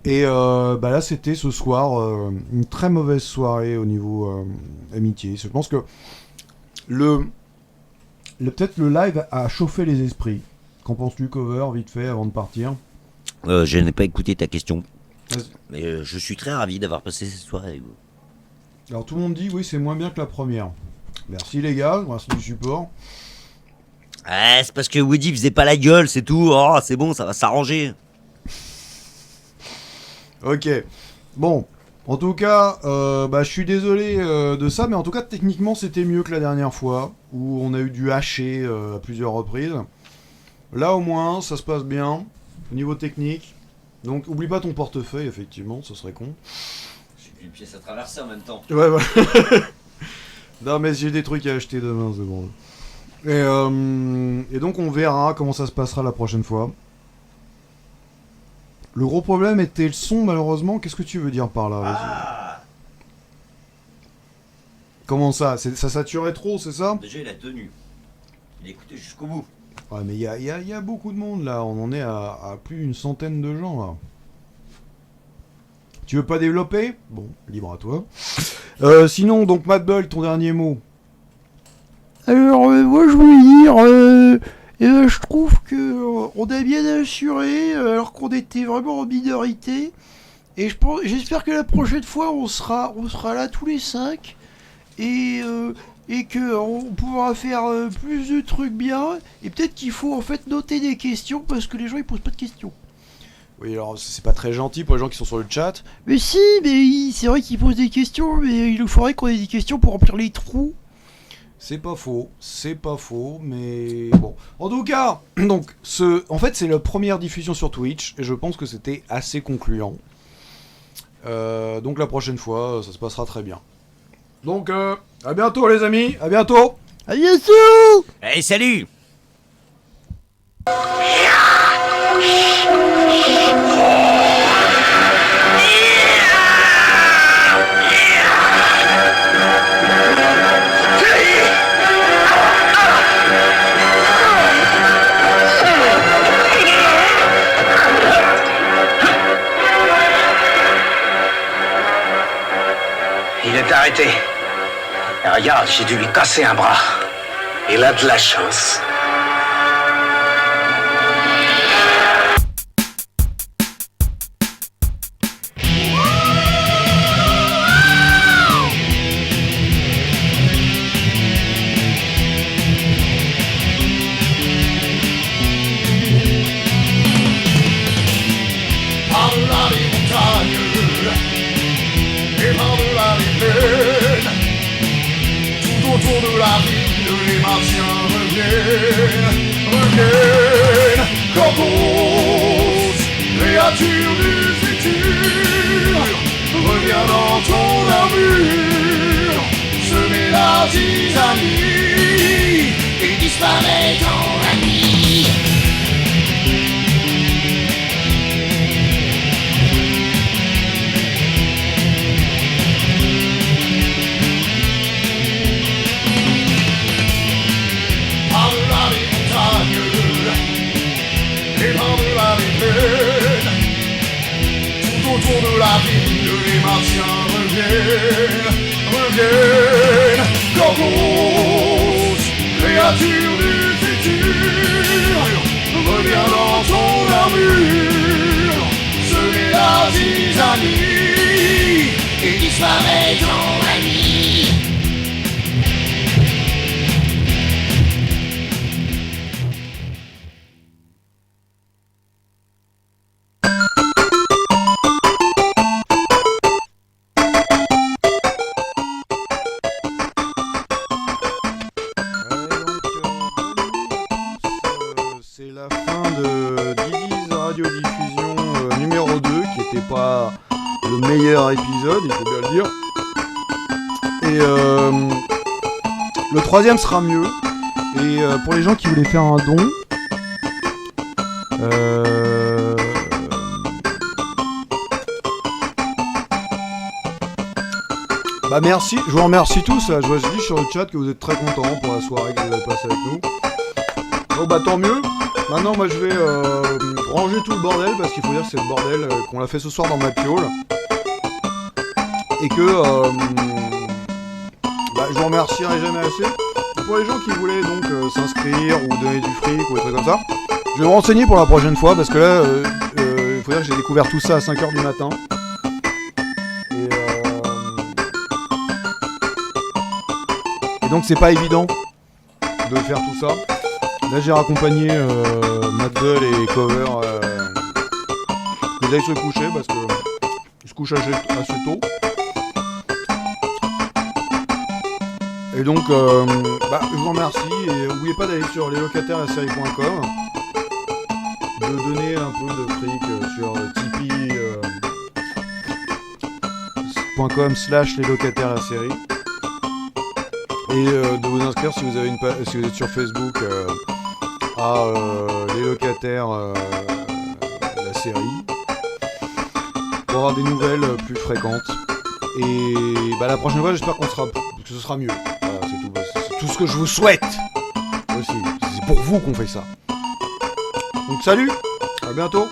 Et là c'était ce soir une très mauvaise soirée au niveau amitié. Je pense que peut-être le live a chauffé les esprits. Qu'en penses-tu, Cover, vite fait, avant de partir? Je n'ai pas écouté ta question. Mais je suis très ravi d'avoir passé cette soirée avec vous. Alors tout le monde dit oui, c'est moins bien que la première. Merci les gars, merci du support. C'est parce que Woody faisait pas la gueule, c'est tout. Oh, c'est bon, ça va s'arranger. Ok. Bon, en tout cas, je suis désolé de ça, mais en tout cas, techniquement, c'était mieux que la dernière fois, où on a eu dû hacher à plusieurs reprises. Là, au moins, ça se passe bien, au niveau technique. Donc, oublie pas ton portefeuille, effectivement, ce serait con. J'ai une pièce à traverser en même temps. Ouais, voilà. Non, mais j'ai des trucs à acheter demain, c'est bon. Et donc, on verra comment ça se passera la prochaine fois. Le gros problème était le son, malheureusement. Qu'est-ce que tu veux dire par là? Vas-y. Comment ça? Ça saturait trop, c'est ça? Déjà, il a tenu. Il écoutait jusqu'au bout. Ouais, mais il y a beaucoup de monde, là. On en est à plus d'une centaine de gens, là. Tu veux pas développer? Bon, libre à toi. Sinon, donc, Matt Bull, ton dernier mot. Alors, moi, je voulais dire... je trouve que on a bien assuré, alors qu'on était vraiment en minorité. Et j'espère que la prochaine fois, on sera là tous les 5. Et que on pourra faire plus de trucs bien. Et peut-être qu'il faut en fait noter des questions, parce que les gens, ils posent pas de questions. Oui, alors, c'est pas très gentil pour les gens qui sont sur le chat. Mais si, mais c'est vrai qu'ils posent des questions, mais il nous faudrait qu'on ait des questions pour remplir les trous. C'est pas faux, mais bon. En tout cas, donc, en fait, c'est la première diffusion sur Twitch, et je pense que c'était assez concluant. Donc la prochaine fois, ça se passera très bien. Donc, à bientôt les amis, à bientôt. À bientôt. Allez, salut. Il est arrêté. Et regarde, j'ai dû lui casser un bras. Il a de la chance. Par-delà les montagnes et par-delà les plaines, tout autour de la ville, les martiens reviennent, Corpus, créature du futur, reviens dans ton armure, semer la zizanie et disparaît dans la nuit. Par-delà les montagnes et par-delà les plaines, tout autour de la ville, les martiens reviennent, Corpus, créature du futur, reviens dans ton armure, semer la zizanie et disparaît dans la nuit. C'est la fin de Didi's Radiodiffusion numéro 2, qui était pas le meilleur épisode, il faut bien le dire. Et le troisième sera mieux. Et pour les gens qui voulaient faire un don, Bah merci, je vous remercie tous. Je vois dis sur le chat que vous êtes très contents pour la soirée que vous avez passée avec nous. Bon bah tant mieux. Maintenant moi je vais ranger tout le bordel parce qu'il faut dire que c'est le bordel qu'on l'a fait ce soir dans ma piole. Et que je vous remercierai jamais assez. Pour les gens qui voulaient donc s'inscrire ou donner du fric ou des trucs comme ça, je vais me renseigner pour la prochaine fois parce que là il faut dire que j'ai découvert tout ça à 5h du matin. Et donc c'est pas évident de faire tout ça. Là j'ai raccompagné Maddle et Cover qu'ils aillent se coucher parce que ils se couchent assez tôt. Et donc je vous remercie et n'oubliez pas d'aller sur leslocataires-la-série.com, de donner un peu de fric sur tipeee.com/leslocataires-la-série et de vous inscrire si vous avez si vous êtes sur Facebook à les locataires la série pour avoir des nouvelles plus fréquentes. Et la prochaine fois j'espère que ce sera mieux. Voilà, c'est tout ce que je vous souhaite aussi. C'est pour vous qu'on fait ça. Donc salut, à bientôt.